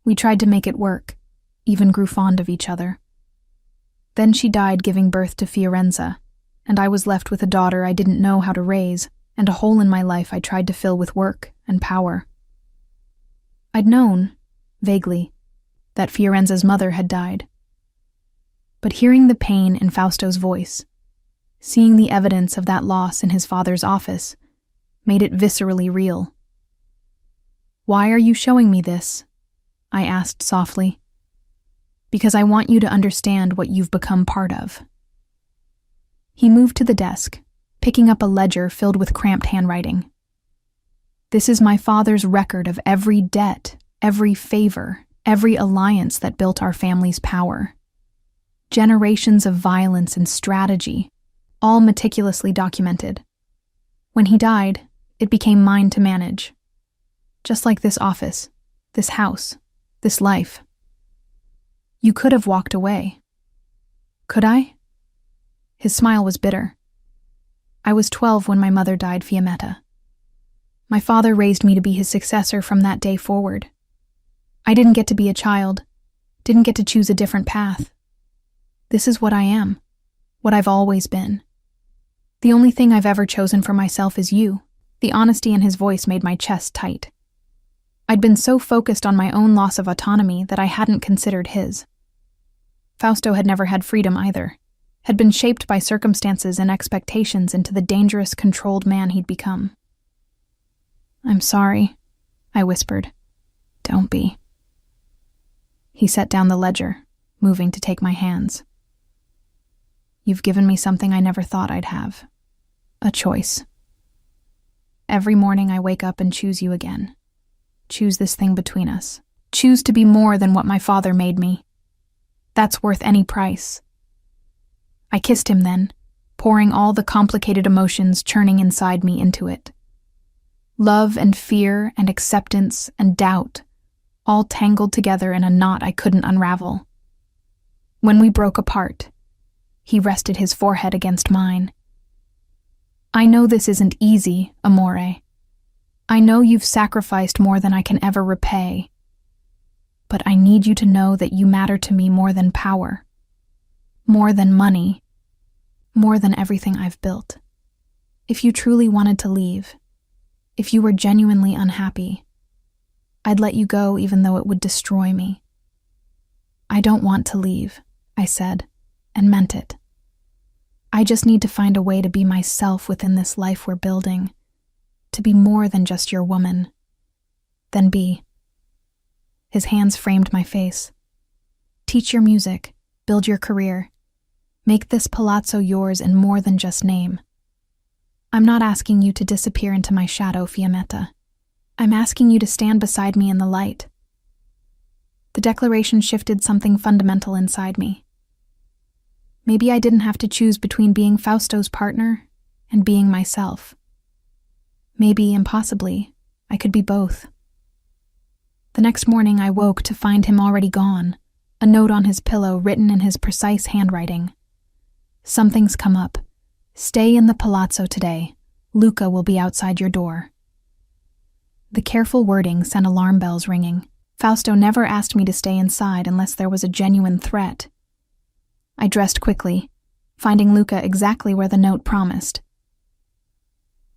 We tried to make it work, even grew fond of each other. Then she died giving birth to Fiorenza, and I was left with a daughter I didn't know how to raise, and a hole in my life I tried to fill with work and power. I'd known, vaguely, that Fiorenza's mother had died. But hearing the pain in Fausto's voice, seeing the evidence of that loss in his father's office, made it viscerally real. Why are you showing me this? I asked softly. Because I want you to understand what you've become part of. He moved to the desk, picking up a ledger filled with cramped handwriting. This is my father's record of every debt, every favor, every alliance that built our family's power. Generations of violence and strategy, all meticulously documented. When he died, it became mine to manage. Just like this office, this house, this life. You could have walked away. Could I? His smile was bitter. I was 12 when my mother died, Fiammetta. My father raised me to be his successor from that day forward. I didn't get to be a child, didn't get to choose a different path. This is what I am, what I've always been. The only thing I've ever chosen for myself is you. The honesty in his voice made my chest tight. I'd been so focused on my own loss of autonomy that I hadn't considered his. Fausto had never had freedom either, had been shaped by circumstances and expectations into the dangerous, controlled man he'd become. I'm sorry, I whispered. Don't be. He set down the ledger, moving to take my hands. You've given me something I never thought I'd have. A choice. Every morning I wake up and choose you again. Choose this thing between us. Choose to be more than what my father made me. That's worth any price. I kissed him then, pouring all the complicated emotions churning inside me into it. Love and fear and acceptance and doubt, all tangled together in a knot I couldn't unravel. When we broke apart, he rested his forehead against mine. I know this isn't easy, amore. I know you've sacrificed more than I can ever repay. But I need you to know that you matter to me more than power, more than money, more than everything I've built. If you truly wanted to leave, if you were genuinely unhappy, I'd let you go even though it would destroy me. I don't want to leave, I said, and meant it. I just need to find a way to be myself within this life we're building, to be more than just your woman. Then be. His hands framed my face. Teach your music, build your career. Make this palazzo yours in more than just name. I'm not asking you to disappear into my shadow, Fiammetta. I'm asking you to stand beside me in the light. The declaration shifted something fundamental inside me. Maybe I didn't have to choose between being Fausto's partner and being myself. Maybe, impossibly, I could be both. The next morning I woke to find him already gone, a note on his pillow written in his precise handwriting. Something's come up. Stay in the palazzo today. Luca will be outside your door. The careful wording sent alarm bells ringing. Fausto never asked me to stay inside unless there was a genuine threat. I dressed quickly, finding Luca exactly where the note promised.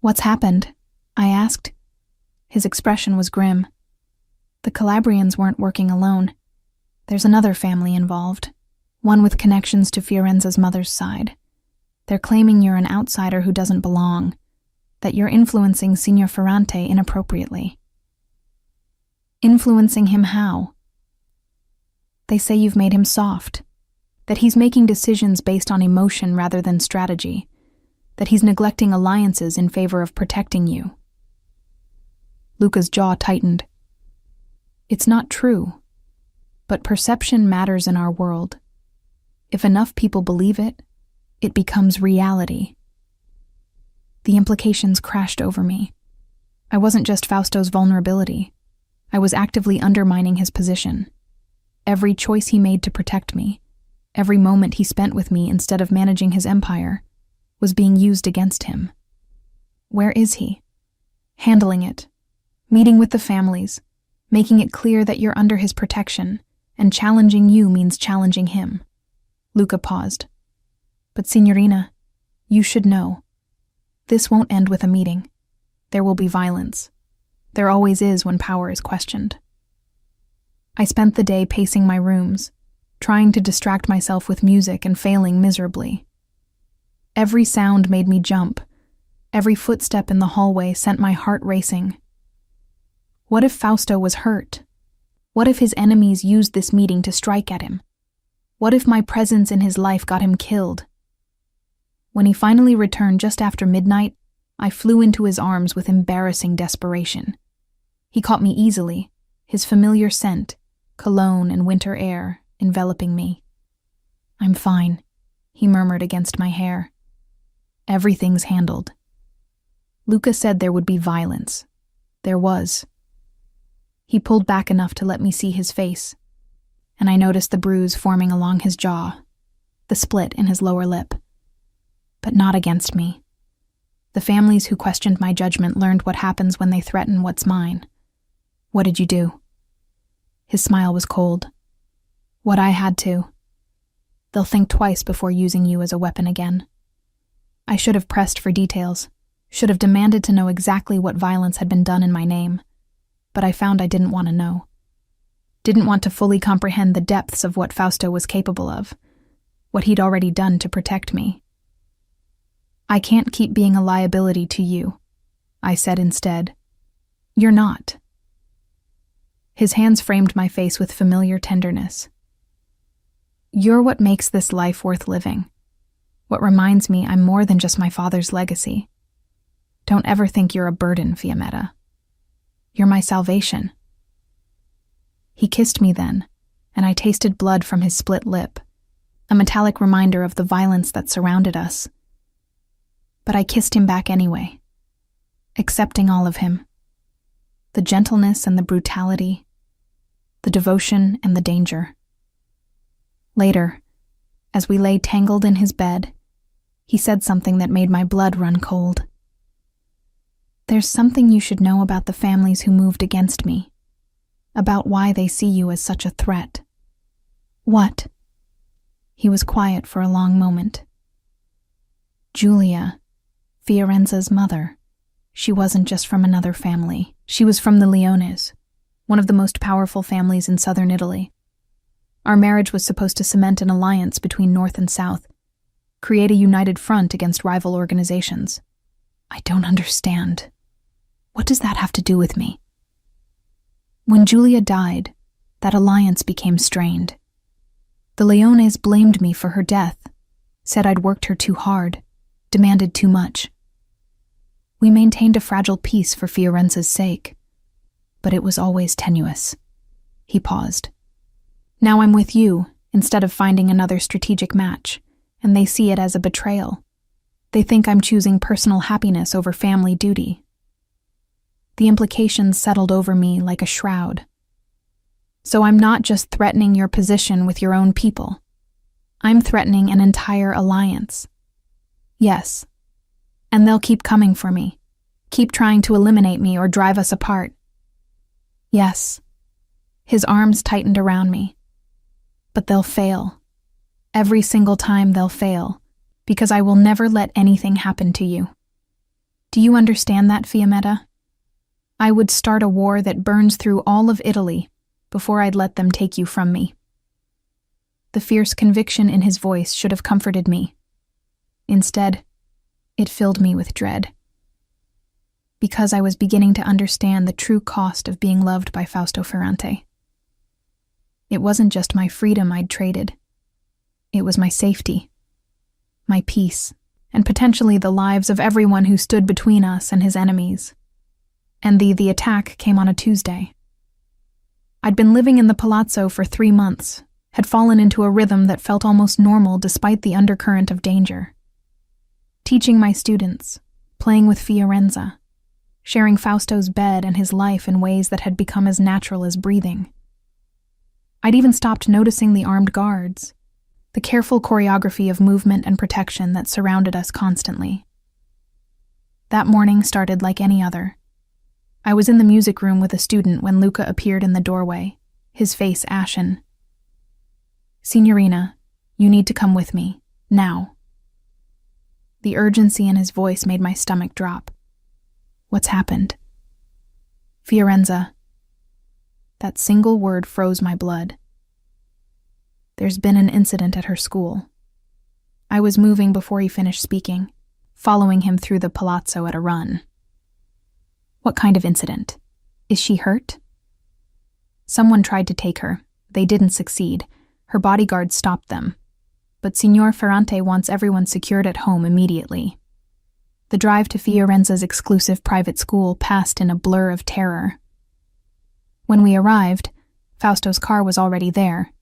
"What's happened?" I asked. His expression was grim. The Calabrians weren't working alone. There's another family involved, one with connections to Fiorenza's mother's side. They're claiming you're an outsider who doesn't belong, that you're influencing Signor Ferrante inappropriately. Influencing him how? They say you've made him soft, that he's making decisions based on emotion rather than strategy, that he's neglecting alliances in favor of protecting you. Luca's jaw tightened. It's not true, but perception matters in our world. If enough people believe it, it becomes reality. The implications crashed over me. I wasn't just Fausto's vulnerability. I was actively undermining his position. Every choice he made to protect me, every moment he spent with me instead of managing his empire, was being used against him. Where is he? Handling it, meeting with the families, making it clear that you're under his protection, and challenging you means challenging him. Luca paused. But Signorina, you should know. This won't end with a meeting. There will be violence. There always is when power is questioned. I spent the day pacing my rooms, trying to distract myself with music and failing miserably. Every sound made me jump. Every footstep in the hallway sent my heart racing. What if Fausto was hurt? What if his enemies used this meeting to strike at him? What if my presence in his life got him killed? When he finally returned just after midnight, I flew into his arms with embarrassing desperation. He caught me easily, his familiar scent, cologne and winter air, enveloping me. "I'm fine," he murmured against my hair. "Everything's handled." Luca said there would be violence. There was. He pulled back enough to let me see his face, and I noticed the bruise forming along his jaw, the split in his lower lip. But not against me. The families who questioned my judgment learned what happens when they threaten what's mine. "What did you do?" His smile was cold. "What I had to. They'll think twice before using you as a weapon again." I should have pressed for details, should have demanded to know exactly what violence had been done in my name, but I found I didn't want to know. Didn't want to fully comprehend the depths of what Fausto was capable of, what he'd already done to protect me. "I can't keep being a liability to you," I said instead. "You're not." His hands framed my face with familiar tenderness. "You're what makes this life worth living. What reminds me I'm more than just my father's legacy. Don't ever think you're a burden, Fiammetta. You're my salvation." He kissed me then, and I tasted blood from his split lip, a metallic reminder of the violence that surrounded us. But I kissed him back anyway, accepting all of him. The gentleness and the brutality, the devotion and the danger. Later, as we lay tangled in his bed, he said something that made my blood run cold. There's something you should know about the families who moved against me, about why they see you as such a threat. What? He was quiet for a long moment. Giulia, Fiorenza's mother. She wasn't just from another family. She was from the Leones, one of the most powerful families in southern Italy. Our marriage was supposed to cement an alliance between North and South, create a united front against rival organizations. I don't understand. What does that have to do with me? When Giulia died, that alliance became strained. The Leones blamed me for her death, said I'd worked her too hard, demanded too much. We maintained a fragile peace for Fiorenza's sake, but it was always tenuous. He paused. Now I'm with you, instead of finding another strategic match, and they see it as a betrayal. They think I'm choosing personal happiness over family duty. The implications settled over me like a shroud. So I'm not just threatening your position with your own people. I'm threatening an entire alliance. Yes. And they'll keep coming for me, keep trying to eliminate me or drive us apart. Yes. His arms tightened around me. But they'll fail. Every single time they'll fail, because I will never let anything happen to you. Do you understand that, Fiammetta? I would start a war that burns through all of Italy before I'd let them take you from me. The fierce conviction in his voice should have comforted me. Instead, it filled me with dread. Because I was beginning to understand the true cost of being loved by Fausto Ferrante. It wasn't just my freedom I'd traded. It was my safety, my peace, and potentially the lives of everyone who stood between us and his enemies. And the attack came on a Tuesday. I'd been living in the palazzo for 3 months, had fallen into a rhythm that felt almost normal despite the undercurrent of danger. Teaching my students, playing with Fiorenza, sharing Fausto's bed and his life in ways that had become as natural as breathing. I'd even stopped noticing the armed guards, the careful choreography of movement and protection that surrounded us constantly. That morning started like any other. I was in the music room with a student when Luca appeared in the doorway, his face ashen. "Signorina, you need to come with me, now." The urgency in his voice made my stomach drop. What's happened? Fiorenza. That single word froze my blood. There's been an incident at her school. I was moving before he finished speaking, following him through the palazzo at a run. What kind of incident? Is she hurt? Someone tried to take her. They didn't succeed. Her bodyguards stopped them. But Signor Ferrante wants everyone secured at home immediately. The drive to Fiorenza's exclusive private school passed in a blur of terror. When we arrived, Fausto's car was already there,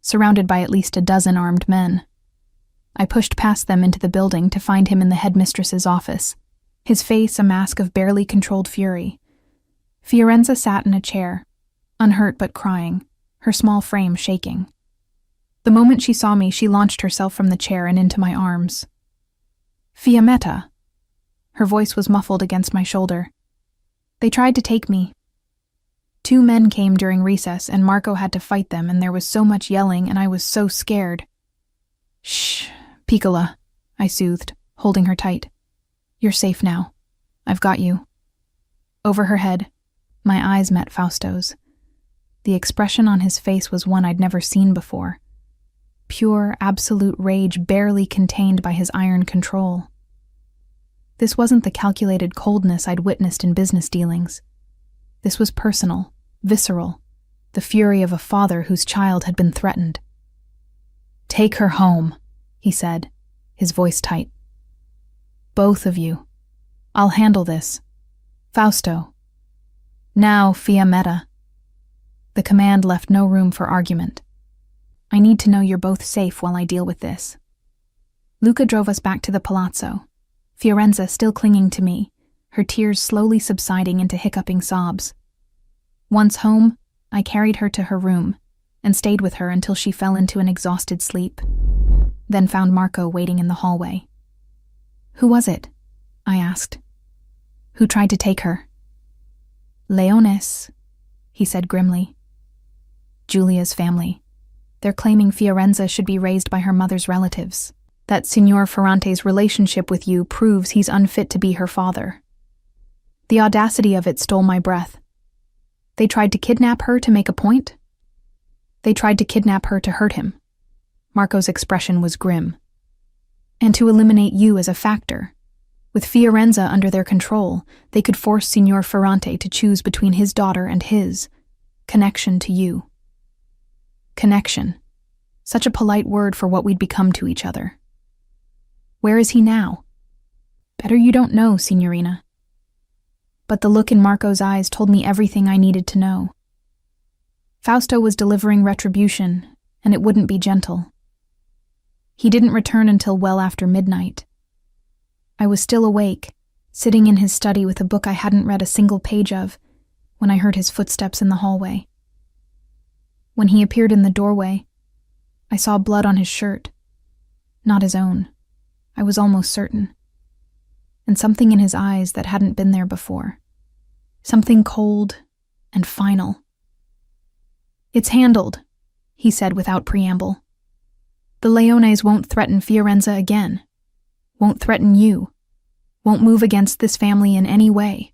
surrounded by at least a dozen armed men. I pushed past them into the building to find him in the headmistress's office, his face a mask of barely controlled fury. Fiorenza sat in a chair, unhurt but crying, her small frame shaking. The moment she saw me, she launched herself from the chair and into my arms. "Fiammetta." Her voice was muffled against my shoulder. "They tried to take me. 2 men came during recess and Marco had to fight them and there was so much yelling and I was so scared." "Shh, Piccola," I soothed, holding her tight. "You're safe now. I've got you." Over her head, my eyes met Fausto's. The expression on his face was one I'd never seen before. Pure, absolute rage barely contained by his iron control. This wasn't the calculated coldness I'd witnessed in business dealings. This was personal, visceral, the fury of a father whose child had been threatened. "Take her home," he said, his voice tight. "Both of you. I'll handle this. Fausto. Now, Fiammetta." The command left no room for argument. "I need to know you're both safe while I deal with this." Luca drove us back to the palazzo, Fiorenza still clinging to me, her tears slowly subsiding into hiccuping sobs. Once home, I carried her to her room and stayed with her until she fell into an exhausted sleep, then found Marco waiting in the hallway. "Who was it?" I asked. Who tried to take her? Leones, he said grimly. Giulia's family. They're claiming Fiorenza should be raised by her mother's relatives. That Signor Ferrante's relationship with you proves he's unfit to be her father. The audacity of it stole my breath. They tried to kidnap her to make a point? They tried to kidnap her to hurt him. Marco's expression was grim. And to eliminate you as a factor. With Fiorenza under their control, they could force Signor Ferrante to choose between his daughter and his connection to you. Connection. Such a polite word for what we'd become to each other. Where is he now? Better you don't know, Signorina. But the look in Marco's eyes told me everything I needed to know. Fausto was delivering retribution, and it wouldn't be gentle. He didn't return until well after midnight. I was still awake, sitting in his study with a book I hadn't read a single page of, when I heard his footsteps in the hallway. When he appeared in the doorway, I saw blood on his shirt. Not his own, I was almost certain. And something in his eyes that hadn't been there before. Something cold and final. It's handled, he said without preamble. The Leones won't threaten Fiorenza again. Won't threaten you. Won't move against this family in any way.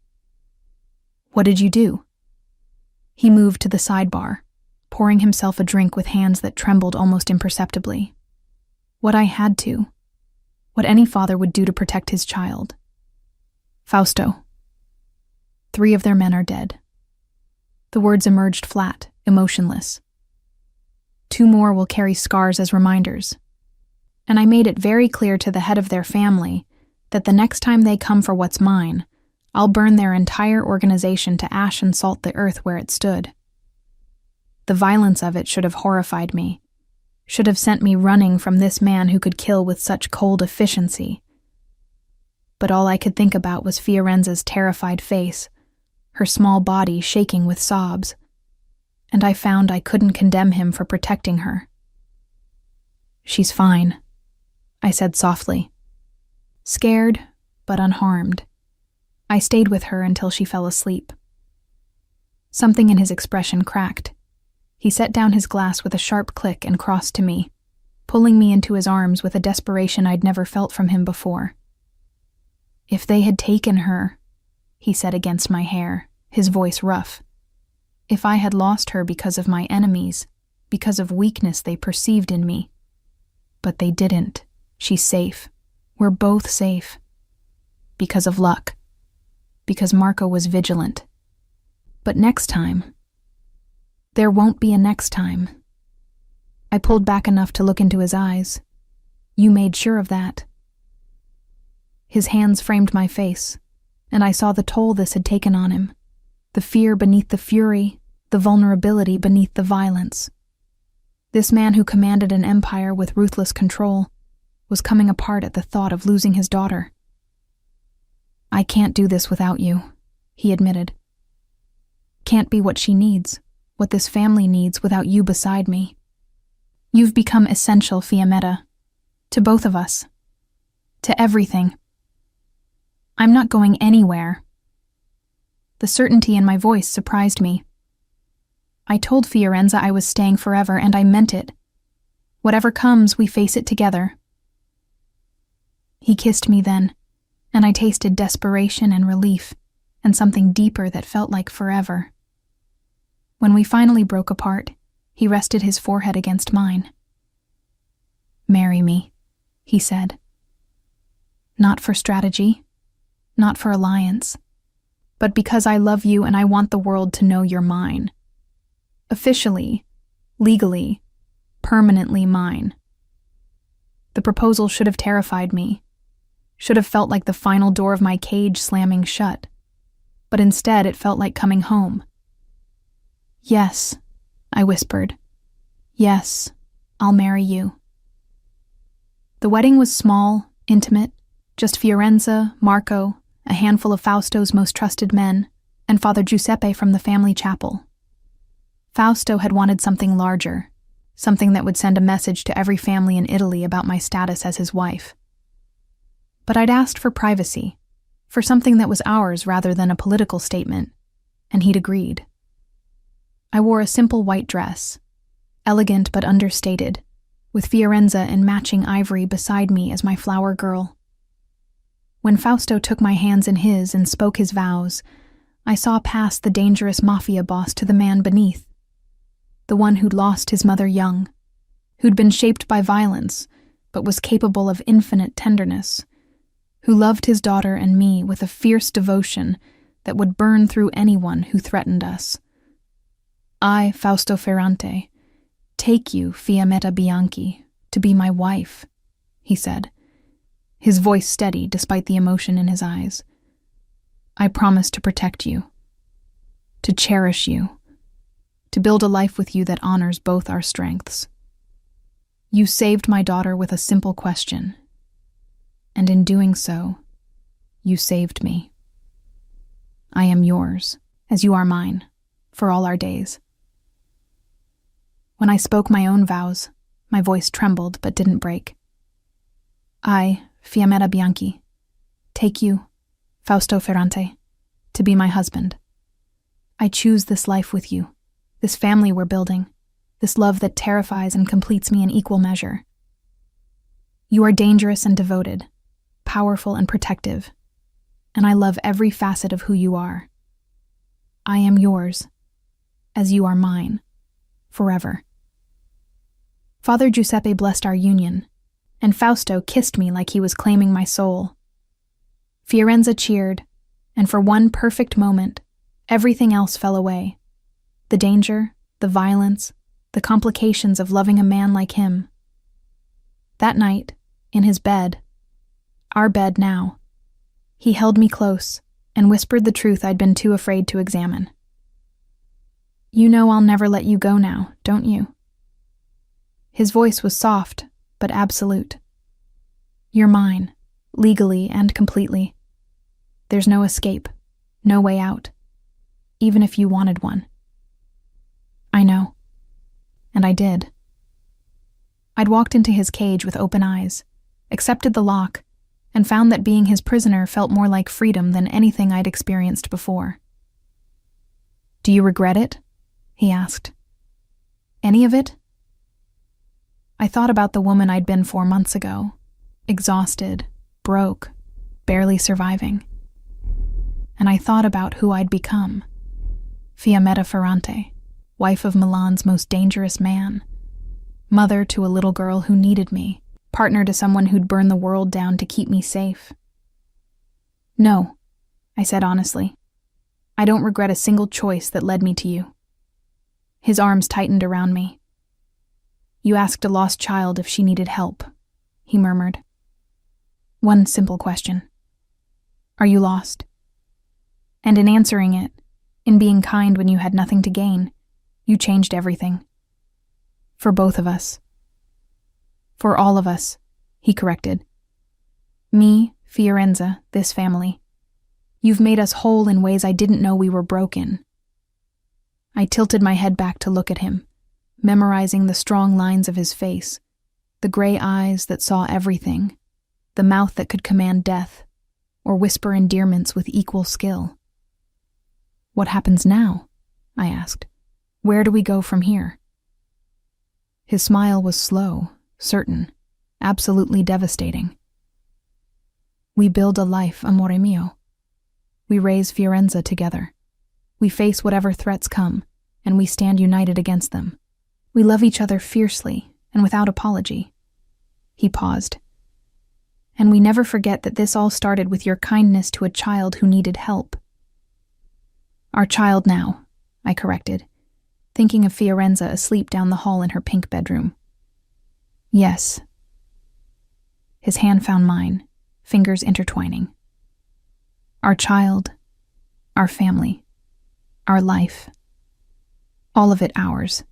What did you do? He moved to the sidebar, pouring himself a drink with hands that trembled almost imperceptibly. What I had to. What any father would do to protect his child. Fausto. 3 of their men are dead. The words emerged flat, emotionless. 2 more will carry scars as reminders. And I made it very clear to the head of their family that the next time they come for what's mine, I'll burn their entire organization to ash and salt the earth where it stood. The violence of it should have horrified me, should have sent me running from this man who could kill with such cold efficiency. But all I could think about was Fiorenza's terrified face, her small body shaking with sobs, and I found I couldn't condemn him for protecting her. She's fine, I said softly. Scared, but unharmed. I stayed with her until she fell asleep. Something in his expression cracked. He set down his glass with a sharp click and crossed to me, pulling me into his arms with a desperation I'd never felt from him before. If they had taken her, he said against my hair, his voice rough. If I had lost her because of my enemies, because of weakness they perceived in me. But they didn't. She's safe. We're both safe. Because of luck. Because Marco was vigilant. But next time, there won't be a next time. I pulled back enough to look into his eyes. You made sure of that. His hands framed my face, and I saw the toll this had taken on him. The fear beneath the fury, the vulnerability beneath the violence. This man who commanded an empire with ruthless control was coming apart at the thought of losing his daughter. I can't do this without you, he admitted. Can't be what she needs, what this family needs without you beside me. You've become essential, Fiammetta. To both of us. To everything. I'm not going anywhere. The certainty in my voice surprised me. I told Fiorenza I was staying forever, and I meant it. Whatever comes, we face it together. He kissed me then, and I tasted desperation and relief, and something deeper that felt like forever. When we finally broke apart, he rested his forehead against mine. Marry me, he said. Not for strategy, not for alliance, but because I love you and I want the world to know you're mine. Officially, legally, permanently mine. The proposal should have terrified me, should have felt like the final door of my cage slamming shut, but instead it felt like coming home. Yes, I whispered. Yes, I'll marry you. The wedding was small, intimate, just Fiorenza, Marco, a handful of Fausto's most trusted men, and Father Giuseppe from the family chapel. Fausto had wanted something larger, something that would send a message to every family in Italy about my status as his wife. But I'd asked for privacy, for something that was ours rather than a political statement, and he'd agreed. I wore a simple white dress, elegant but understated, with Fiorenza in matching ivory beside me as my flower girl. When Fausto took my hands in his and spoke his vows, I saw past the dangerous mafia boss to the man beneath, the one who'd lost his mother young, who'd been shaped by violence, but was capable of infinite tenderness, who loved his daughter and me with a fierce devotion that would burn through anyone who threatened us. I, Fausto Ferrante, take you, Fiammetta Bianchi, to be my wife, he said, his voice steady despite the emotion in his eyes. I promise to protect you, to cherish you, to build a life with you that honors both our strengths. You saved my daughter with a simple question, and in doing so, you saved me. I am yours, as you are mine, for all our days. When I spoke my own vows, my voice trembled but didn't break. I, Fiammetta Bianchi, take you, Fausto Ferrante, to be my husband. I choose this life with you, this family we're building, this love that terrifies and completes me in equal measure. You are dangerous and devoted, powerful and protective, and I love every facet of who you are. I am yours, as you are mine, forever. Father Giuseppe blessed our union, and Fausto kissed me like he was claiming my soul. Fiorenza cheered, and for one perfect moment, everything else fell away. The danger, the violence, the complications of loving a man like him. That night, in his bed, our bed now, he held me close and whispered the truth I'd been too afraid to examine. You know I'll never let you go now, don't you? His voice was soft, but absolute. You're mine, legally and completely. There's no escape, no way out, even if you wanted one. I know. And I did. I'd walked into his cage with open eyes, accepted the lock, and found that being his prisoner felt more like freedom than anything I'd experienced before. Do you regret it? He asked. Any of it? I thought about the woman I'd been 4 months ago, exhausted, broke, barely surviving. And I thought about who I'd become, Fiammetta Ferrante, wife of Milan's most dangerous man, mother to a little girl who needed me, partner to someone who'd burn the world down to keep me safe. No, I said honestly. I don't regret a single choice that led me to you. His arms tightened around me. You asked a lost child if she needed help, he murmured. One simple question. Are you lost? And in answering it, in being kind when you had nothing to gain, you changed everything. For both of us. For all of us, he corrected. Me, Fiorenza, this family. You've made us whole in ways I didn't know we were broken. I tilted my head back to look at him, memorizing the strong lines of his face, the gray eyes that saw everything, the mouth that could command death, or whisper endearments with equal skill. What happens now? I asked. Where do we go from here? His smile was slow, certain, absolutely devastating. We build a life, amore mio. We raise Fiorenza together. We face whatever threats come, and we stand united against them. We love each other fiercely and without apology. He paused. And we never forget that this all started with your kindness to a child who needed help. Our child now, I corrected, thinking of Fiorenza asleep down the hall in her pink bedroom. Yes. His hand found mine, fingers intertwining. Our child, our family, our life, all of it ours,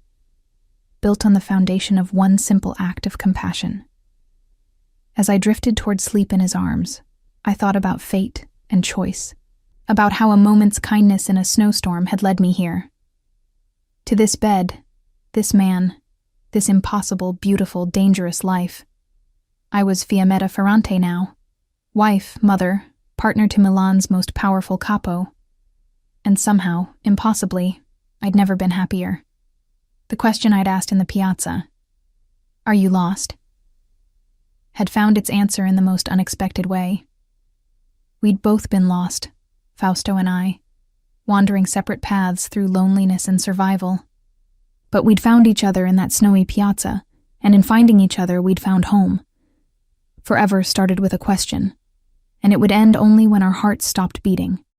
built on the foundation of one simple act of compassion. As I drifted toward sleep in his arms, I thought about fate and choice, about how a moment's kindness in a snowstorm had led me here. To this bed, this man, this impossible, beautiful, dangerous life. I was Fiammetta Ferrante now, wife, mother, partner to Milan's most powerful capo. And somehow, impossibly, I'd never been happier. The question I'd asked in the piazza, "Are you lost?" had found its answer in the most unexpected way. We'd both been lost, Fausto and I, wandering separate paths through loneliness and survival. But we'd found each other in that snowy piazza, and in finding each other, we'd found home. Forever started with a question, and it would end only when our hearts stopped beating.